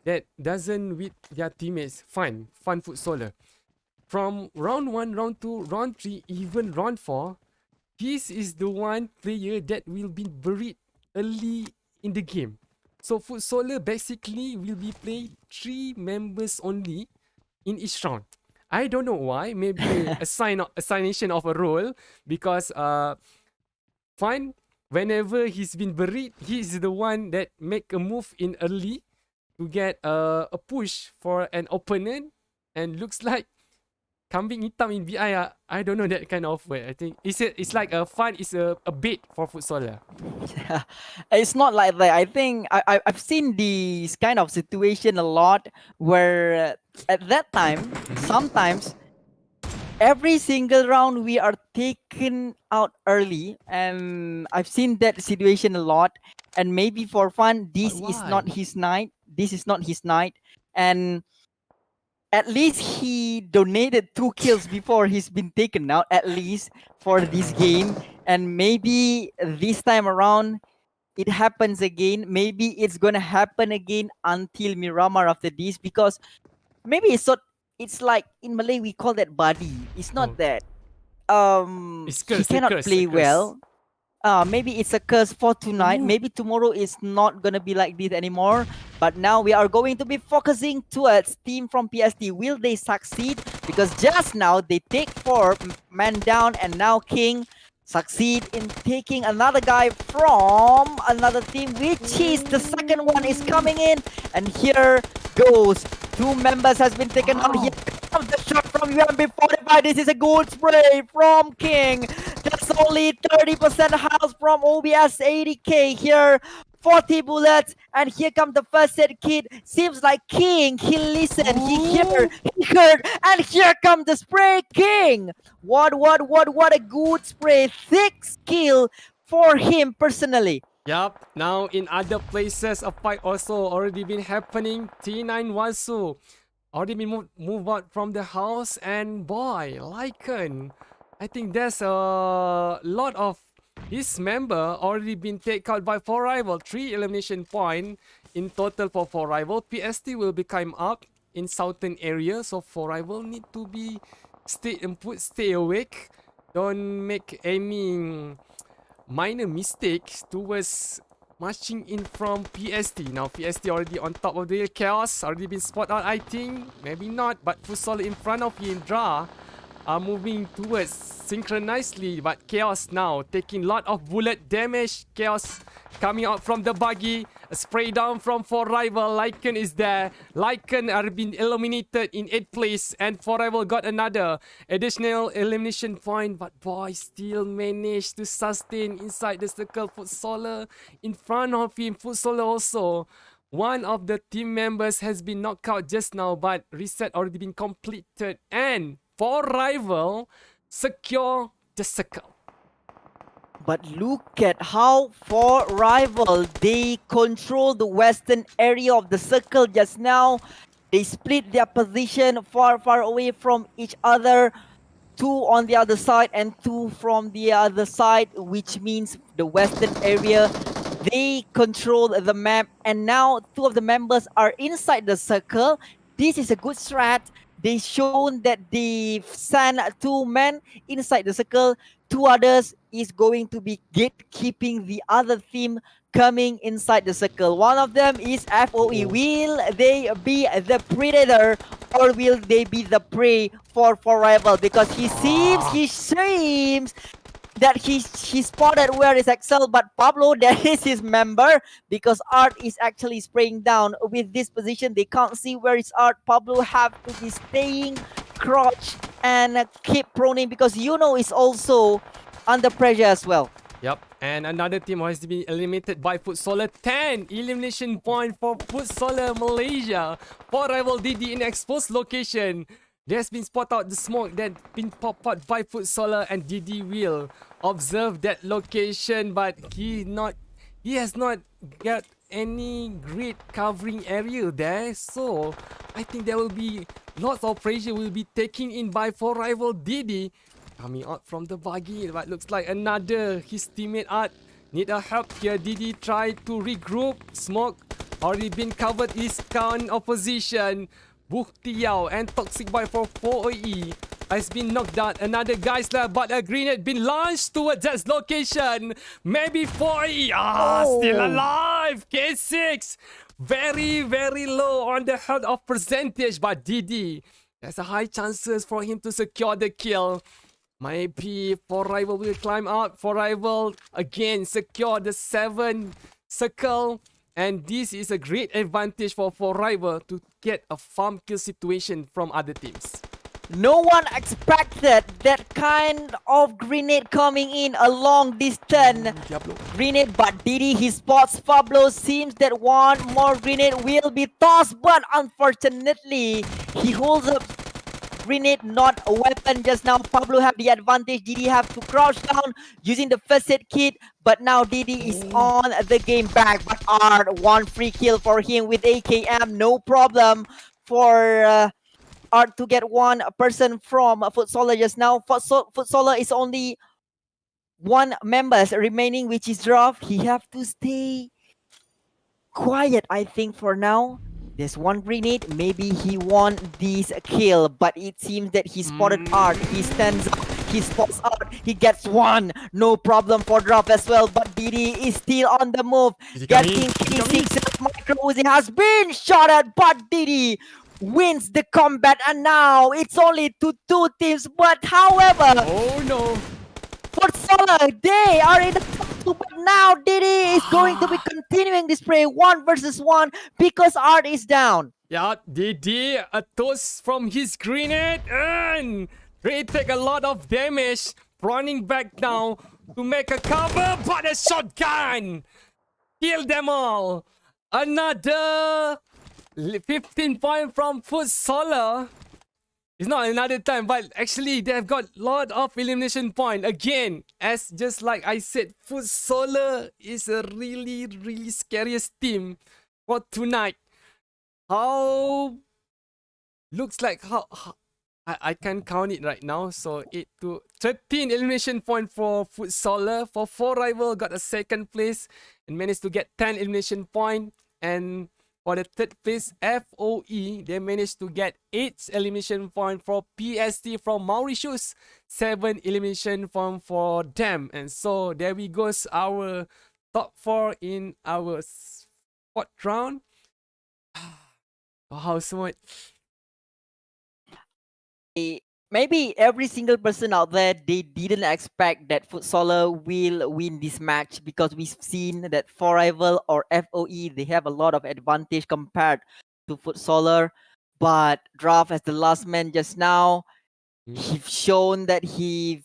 that doesn't with their teammates, fun FTSLR. From round 1, round 2, round 3, even round 4, this is the one player that will be buried early in the game. So FTSLR basically will be playing 3 members only in each round. I don't know why. Maybe assignation of a role, because Fun, whenever he's been buried, he's the one that make a move in early to get a push for an opponent, and looks like kambing hitam in BI. I don't know that kind of way. I think it's like a fun. It's a bait for FTSLR. It's not like that. I think I've seen this kind of situation a lot, where at that time, sometimes every single round we are taken out early, and I've seen that situation a lot. And maybe for fun, this is not his night. This is not his night, and at least he donated 2 kills before he's been taken out, at least for this game. And maybe this time around it happens again. Maybe it's gonna happen again until Miramar after this, because maybe it's like in Malay we call that buddy. It's not that It's he curse, cannot curse, play curse. well. Maybe it's a curse for tonight. Maybe tomorrow is not gonna be like this anymore. But now we are going to be focusing towards team from PST. Will they succeed? Because just now they take 4 man down, and now King succeed in taking another guy from another team, which is the second one is coming in. And here goes 2 members has been taken out. Here comes the shot from UMB45. This is a good spray from King. That's only 30% house from OBS 80k here. 40 bullets, and here comes the first aid kit. Seems like King. He listened, he heard, and here comes the spray King. What a good spray. Thick skill for him personally. Yup, now in other places, a fight also already been happening. T9 WAISU already been moved out from the house, and boy, LYCAN, I think there's a lot of his member already been taken out by 4Rival. 3 elimination point in total for 4Rival. PST will be climb up in southern area, so 4Rival need to be stay awake. Don't make any minor mistakes towards marching in from PST. Now PST already on top of the chaos, already been spotted out, I think. Maybe not, but Futsal in front of Indra are moving towards synchronously, but Chaos now taking lot of bullet damage. Chaos coming out from the buggy. A spray down from 4Rival. LYCAN is there. LYCAN are been eliminated in 8th place, and 4Rival got another additional elimination point, but boy still managed to sustain inside the circle. Futsaler in front of him. Futsaler also, one of the team members has been knocked out just now, but reset already been completed, and 4Rival secure the circle. But look at how 4Rival, they control the western area of the circle just now. They split their position far away from each other. 2 on the other side and 2 from the other side, which means the western area, they control the map. And now 2 of the members are inside the circle. This is a good strat. They shown that they sent 2 men inside the circle. 2 others is going to be gatekeeping the other team coming inside the circle. One of them is FOE. Will they be the predator or will they be the prey for 4Rival? Because he seems that he spotted where is Excel, but Pablo, that is his member, because Art is actually spraying down with this position. They can't see where is Art. Pablo have to be staying crouch and keep proning, because is also under pressure as well. Yep, and another team has been eliminated by Futsaler. 10 elimination point for Futsaler Malaysia. 4Rival DD in exposed location. There's been spot out the smoke that been popped out by Futsaler, and DD will observe that location, but he has not got any great covering area there. So I think there will be lots of pressure will be taken in by 4Rival DD. Coming out from the buggy, but looks like another his teammate Art need a help here. DD try to regroup. Smoke already been covered his count opposition. Buktiao and Toxic Boy for 4E has been knocked out. Another guy's left, but a grenade been launched towards that location. Maybe 4E. Still alive. K6. Very low on the health of percentage, but DD, there's a high chances for him to secure the kill. Maybe 4Rival will climb out. 4Rival again secure the 7 circle. And this is a great advantage for 4Rival to get a farm kill situation from other teams. No one expected that kind of grenade coming in a long distance grenade, but Didi, he spots Pablo. Seems that one more grenade will be tossed, but unfortunately, he holds up grenade, not a weapon just now. Pablo have the advantage. Didi have to crouch down using the first aid kit, but now Didi is on the game back. But Art, one free kill for him with AKM, no problem for Art to get one person from Futsaler just now. Futsaler is only 1 member remaining, which is Draft. He have to stay quiet, I think, for now. There's one grenade. Maybe he won this kill, but it seems that he spotted Art. He stands up. He spots Art. He gets one. No problem for Drop as well. But Didi is still on the move. Getting K6 Micro Uzi has been shot at, but Didi wins the combat, and now it's only to 2 teams. But however, Futsaler, they are in the top 2, but now Didi is going to be continuing this play 1 versus 1 because Art is down. Yeah, Didi, a toss from his grenade, and they take a lot of damage. running back now to make a cover, but a shotgun kill them all. Another 15 point from FTSLR. It's not another time, but actually they've got a lot of elimination point. Again, as just like I said, FTSLR is a really scariest team for tonight. How looks like how I can count it right now. So 8 to 13 elimination point for FTSLR. For 4 rival got a second place and managed to get 10 elimination point. And for the third place, FOE, they managed to get 8 elimination point for PST from Mauritius. 7 elimination point for them. And so there we goes our top 4 in our 4th round. Wow, so much. Maybe every single person out there, they didn't expect that FTSLR will win this match, because we've seen that for rival or FOE, they have a lot of advantage compared to FTSLR. But Draft, as the last man just now, he's shown that he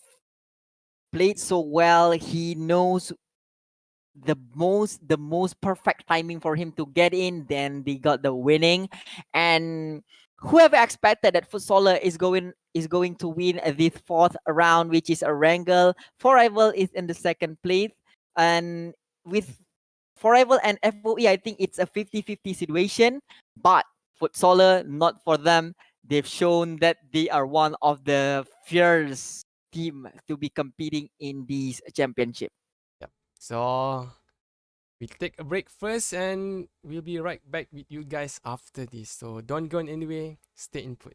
played so well. He knows the most perfect timing for him to get in. Then they got the winning. And whoever expected that FTSLR is going to win this 4th round, which is Erangel. For rival is in the 2nd place, and with for rival and FOE, I think it's a 50-50 situation. But FTSLR, not for them. They've shown that they are one of the fierce team to be competing in this championship. Yep. So we take a break first, and we'll be right back with you guys after this. So don't go anywhere. Stay input.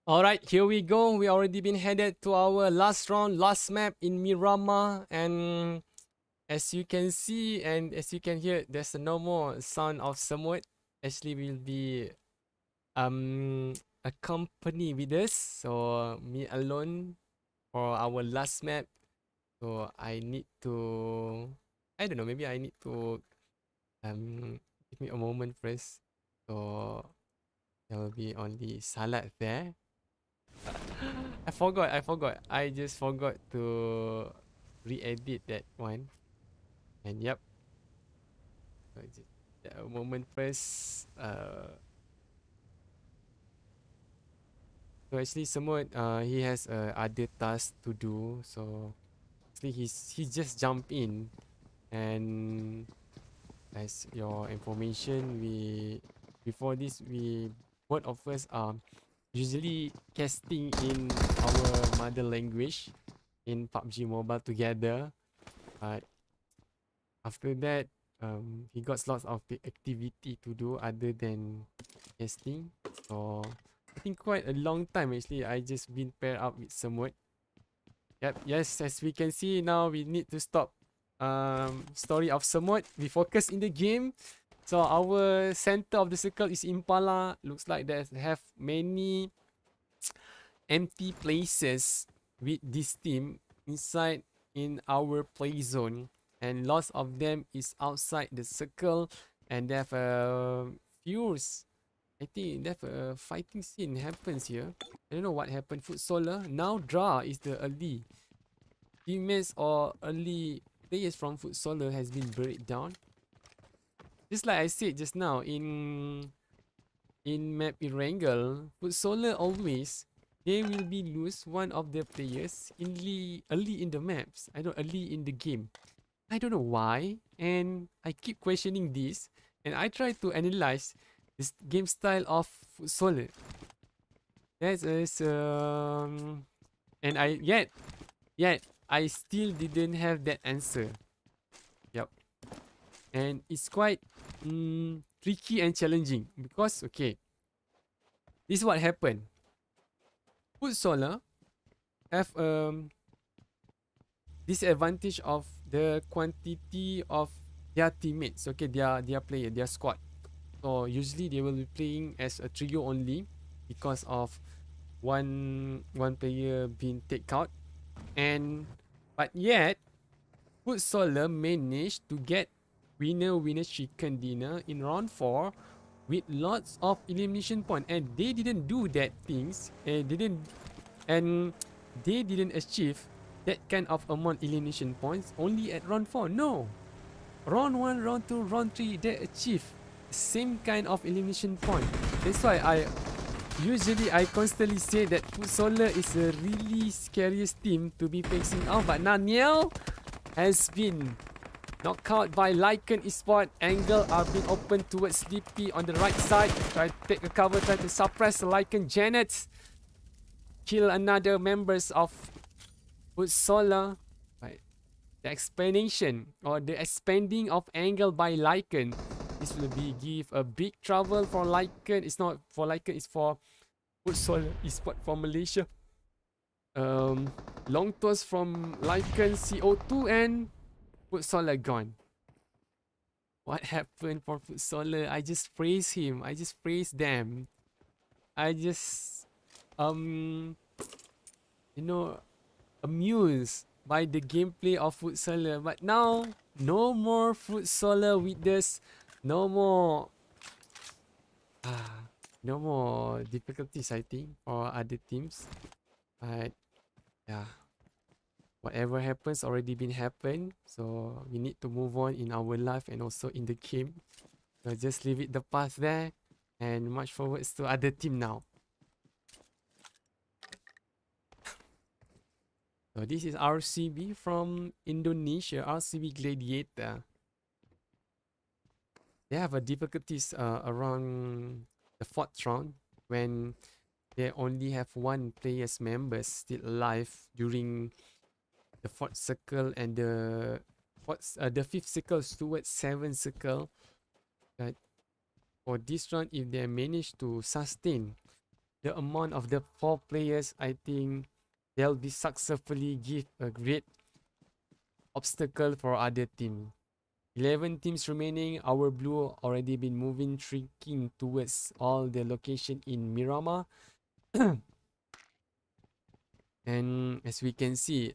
Alright, here we go. We already been headed to our last round, last map in Miramar, and as you can see and as you can hear, there's no more sound of Samut. Actually, will be a company with us, so me alone for our last map. So I need to, I don't know, maybe I need to give me a moment first. So there will be only Salat there. I forgot. I just forgot to re-edit that one. And yep. Just a moment first. So actually Semut, he has other tasks to do. So actually he just jumped in, and as your information, before this we both of us are usually casting in our mother language in PUBG Mobile together, but after that he got lots of activity to do other than casting. So I think quite a long time actually I just been paired up with Semut. Yep, yes, as we can see now we need to stop story of Semut. We focus in the game. So our center of the circle is Impala. Looks like they have many empty places with this team inside in our play zone, and lots of them is outside the circle, and they have a fuse. I think they have a fighting scene happens here. I don't know what happened. Foot Solar now draw is the early teammates or early players from Foot Solar has been buried down. Just like I said just now in map Erangel, Foot Solar always they will be lose one of their players early in the maps. I don't early in the game. I don't know why, and I keep questioning this, and I try to analyze this game style of Foot Solar. That is and yet I still didn't have that answer. Yep. And it's quite tricky and challenging because okay, this is what happened. Foot Solar have disadvantage of the quantity of their teammates. Okay, their player, their squad. So usually they will be playing as a trio only because of one player being taken out, and but yet Foot Solar managed to get winner chicken dinner in round 4 with lots of elimination point, and they didn't do that things and they didn't achieve that kind of amount elimination points only at round 4. No, round 1, round 2, round 3 they achieve same kind of elimination point. That's why I constantly say that Foot Solar is a really scariest team to be facing off, but Naniel has been knocked out by LYCAN Esport. Angle are being opened towards DP on the right side. Try to take a cover, try to suppress LYCAN. Janet kill another members of Foot Solar. Right. The explanation or the expanding of Angle by LYCAN. This will be give a big trouble for LYCAN. It's not for LYCAN, it's for Foot Solar Esport from Malaysia. Long toss from LYCAN, CO2, and Foot Solar gone. What happened for Foot Solar? I just praise him. I just praise them. I just you know, amused by the gameplay of Foot Solar. But now no more Foot Solar with this. No more no more difficulties, I think, for other teams. But yeah, whatever happens already been happened, so we need to move on in our life and also in the game. So just leave it the past there and march forwards to other team now. So this is RCB from Indonesia, RCB Gladiator. They have a difficulties around the 4th round when they only have one player's members still alive during the 4th circle and the 5th circle towards 7th circle. But for this round, if they manage to sustain the amount of the 4 players, I think they'll be successfully give a great obstacle for other team. 11 teams remaining. Our blue already been moving, shrinking towards all the location in Miramar. And as we can see,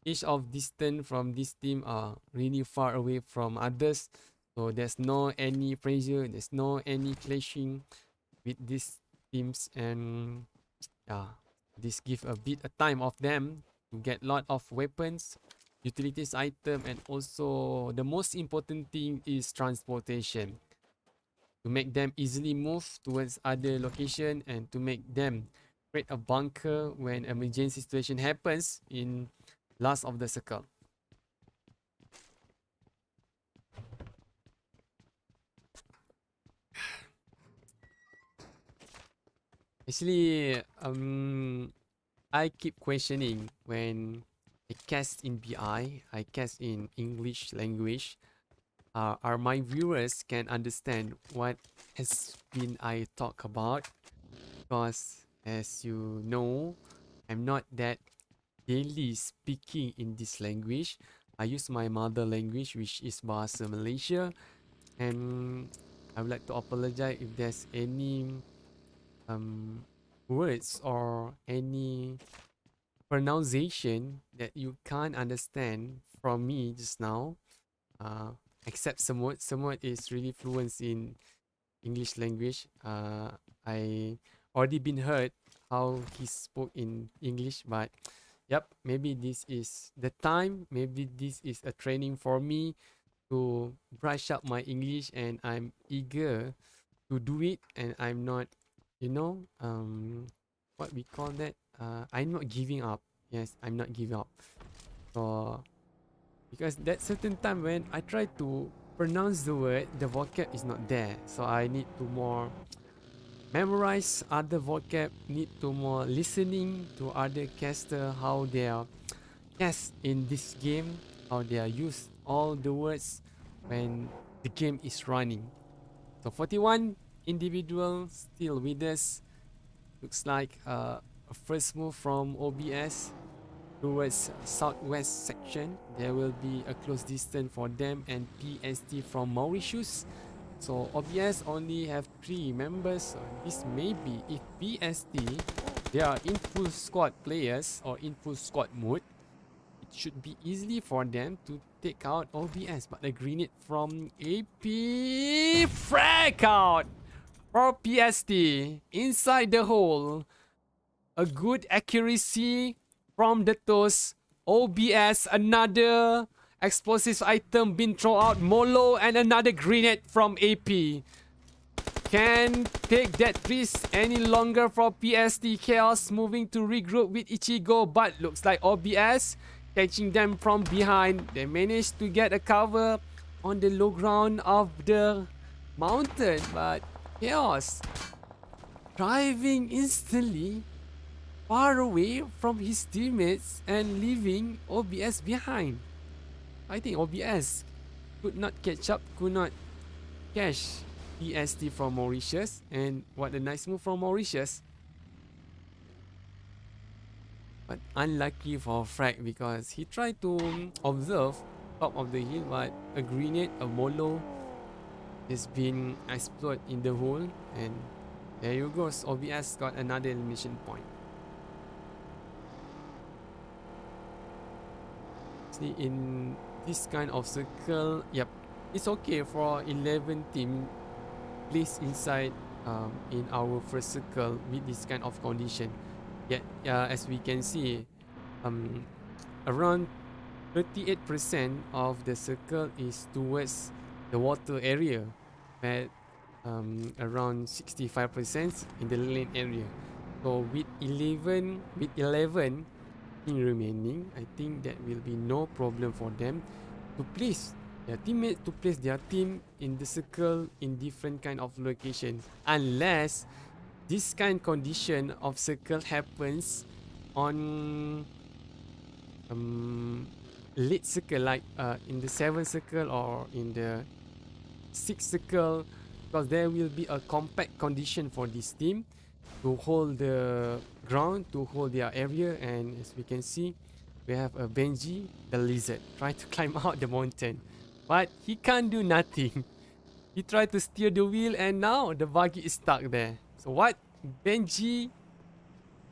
each of distance from this team are really far away from others. So there's no any pressure, there's no any clashing with these teams, and yeah, this give a bit a time of them to get lot of weapons, utilities item, and also the most important thing is transportation, to make them easily move towards other location and to make them create a bunker when emergency situation happens in last of the circle. Actually, I keep questioning when I cast in BI, I cast in English language. Are my viewers can understand what has been I talk about? Because as you know, I'm not that daily speaking in this language. I use my mother language, which is Bahasa Malaysia, and I would like to apologize if there's any words or any pronunciation that you can't understand from me just now. Except Samut. Samut is really fluent in English language. I already been heard how he spoke in English, but yep, maybe this is the time. Maybe this is a training for me to brush up my English, and I'm eager to do it. And I'm not, you know, what we call that? I'm not giving up. Yes, I'm not giving up. So because that certain time when I try to pronounce the word, the vocab is not there. So I need to more memorize other vocab, need to more listening to other caster, how they are cast in this game, how they are used all the words when the game is running. So 41 individuals still with us. Looks like a first move from OBS towards southwest section. There will be a close distance for them and PST from Mauritius. So OBS only have 3 members. So this may be if PST they are in full squad players or in full squad mode, it should be easy for them to take out OBS. But a grenade from AP frag out for PST inside the hole. A good accuracy from the toes. OBS, another explosive item been thrown out. Molo and another grenade from AP. Can't take that risk any longer for PST. Chaos moving to regroup with Ichigo, but looks like OBS catching them from behind. They managed to get a cover on the low ground of the mountain, but Chaos driving instantly far away from his teammates and leaving OBS behind. I think OBS could not catch up, could not catch PST from Mauritius. And what a nice move from Mauritius. But unlucky for Frag because he tried to observe top of the hill, but a grenade, a molo has been exploded in the hole, and there you go. OBS got another elimination point. See, in this kind of circle, yep, it's okay for 11 team placed inside in our first circle with this kind of condition. Yet, as we can see, around 38% of the circle is towards the water area, but around 65% in the lane area. So with 11 in remaining, I think that will be no problem for them to place their teammates, to place their team in the circle in different kind of location, unless this kind condition of circle happens on late circle, like in the 7th circle or in the 6th circle, because there will be a compact condition for this team. to hold the ground, to hold their area. And as we can see, we have a Benji, the lizard, trying to climb out the mountain, but he can't do nothing. He tried to steer the wheel and now the buggy is stuck there. So what Benji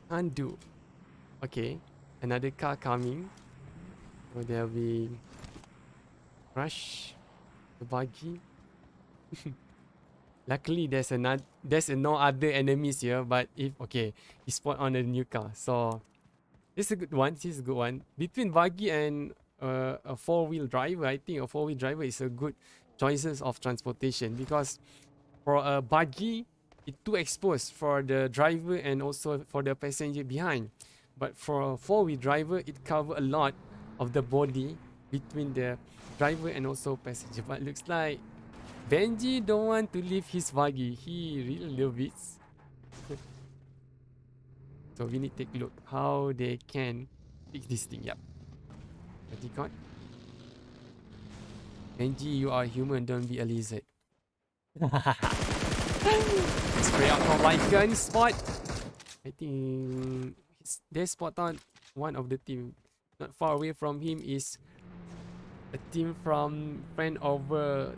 can't do? Okay, another car coming. So there'll be crash the buggy. Luckily, there's no other enemies here. But if okay, he spot on a new car. So this is a good one. This is a good one. Between buggy and a four-wheel driver, I think a four-wheel driver is a good choices of transportation, because for a buggy, it's too exposed for the driver and also for the passenger behind. But for a four-wheel driver, it covers a lot of the body between the driver and also passenger. But looks like Benji don't want to leave his buggy. He really loves it. So we need to take a look how they can fix this thing. Yep. What he got? Benji, you are human, don't be a lizard. Spray out from LYCAN spot. I think they spot on one of the team. Not far away from him is a team from Friend Overthinking.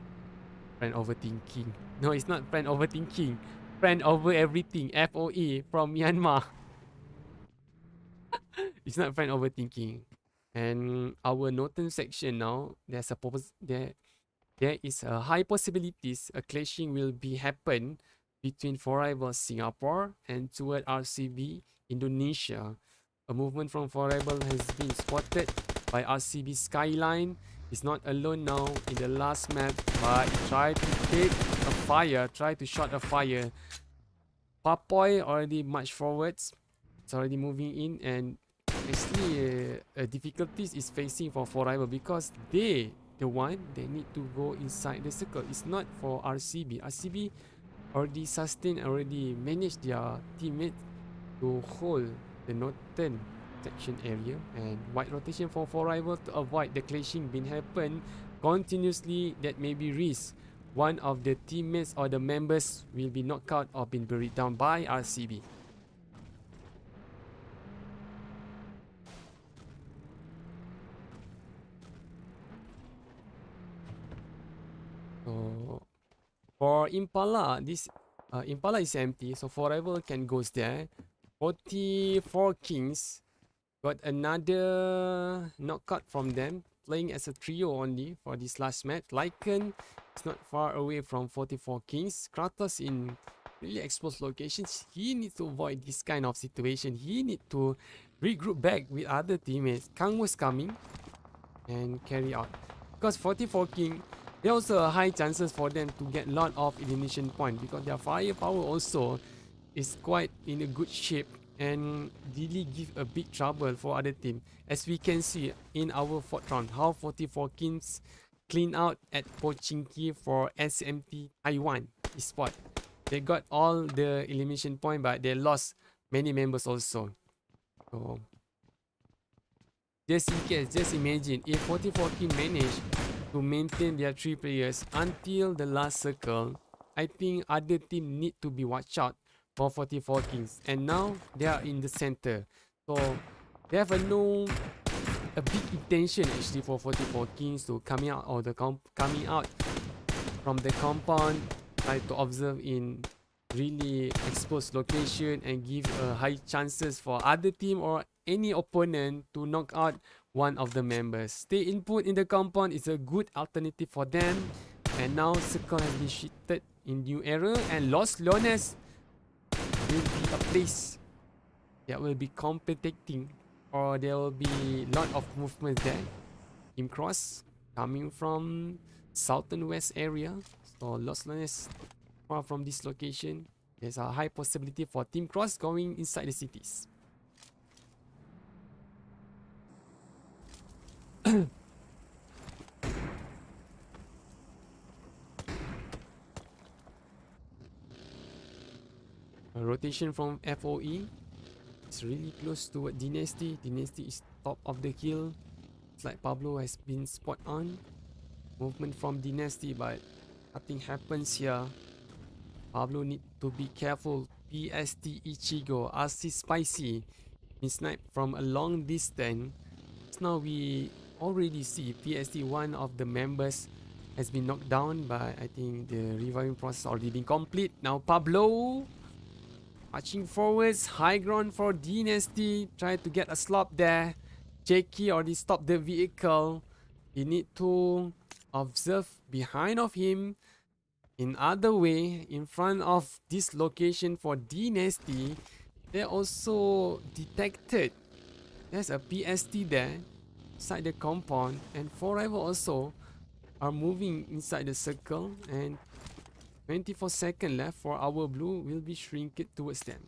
No, it's not Friend Overthinking. Friend Over Everything. FOE from Myanmar. It's not Friend Overthinking. And our Norton section now, there is a high possibilities a clashing will be happen between Forever Singapore and toward RCB Indonesia. A movement from Forever has been spotted by RCB Skyline. He's not alone now in the last map, but he tried to take a fire, tried to shot a fire. Papoy already marched forwards. It's already moving in, and actually difficulties is facing for Forever because they need to go inside the circle. It's not for RCB. RCB already sustained, already managed their teammates to hold the northern section area, and wide rotation for Forever to avoid the clashing being happen continuously. That may be risk one of the teammates or the members will be knocked out or been buried down by RCB. So for Impala, this Impala is empty, so Forever can goes there. 44 Kings got another knockout from them, playing as a trio only for this last match. LYCAN is not far away from 44 Kings. Kratos in really exposed locations. He needs to avoid this kind of situation. He need to regroup back with other teammates. Kang was coming and carry out, because 44 King, there also a high chances for them to get lot of elimination point, because their firepower also is quite in a good shape and really give a big trouble for other team. As we can see in our fourth round, how 44 Kings clean out at Pochinki for SMT Taiwan Esport. They got all the elimination point, but they lost many members also. So just in case, just imagine if 44 King manage to maintain their 3 players until the last circle, I think other team need to be watch out for 44 Kings. And now they are in the center, so they have a big intention actually for 44 Kings to coming out or coming out from the compound, try to observe in really exposed location and give high chances for other team or any opponent to knock out one of the members. Stay input in the compound is a good alternative for them. And now circle has been shifted in new era, and Los Leones will be a place that will be competing, or there will be lot of movement there. Team Cross coming from southern west area, so Los Leones far from this location. There's a high possibility for Team Cross going inside the cities. A rotation from FOE. It's really close to Dynasty. Dynasty is top of the hill. It's like Pablo has been spot on. Movement from Dynasty, but nothing happens here. Pablo need to be careful PST Ichigo, RC Spicy, been sniped from a long distance. Now we already see PST, one of the members, has been knocked down, but I think the reviving process already been complete. Now Pablo marching forwards, high ground for Dynasty, try to get a slop there. Jakey already stopped the vehicle. He need to observe behind of him. In other way, in front of this location for Dynasty, they also detected there's a PST there inside the compound, and Forever also are moving inside the circle, and 24 seconds left for our blue will be shrinked towards them.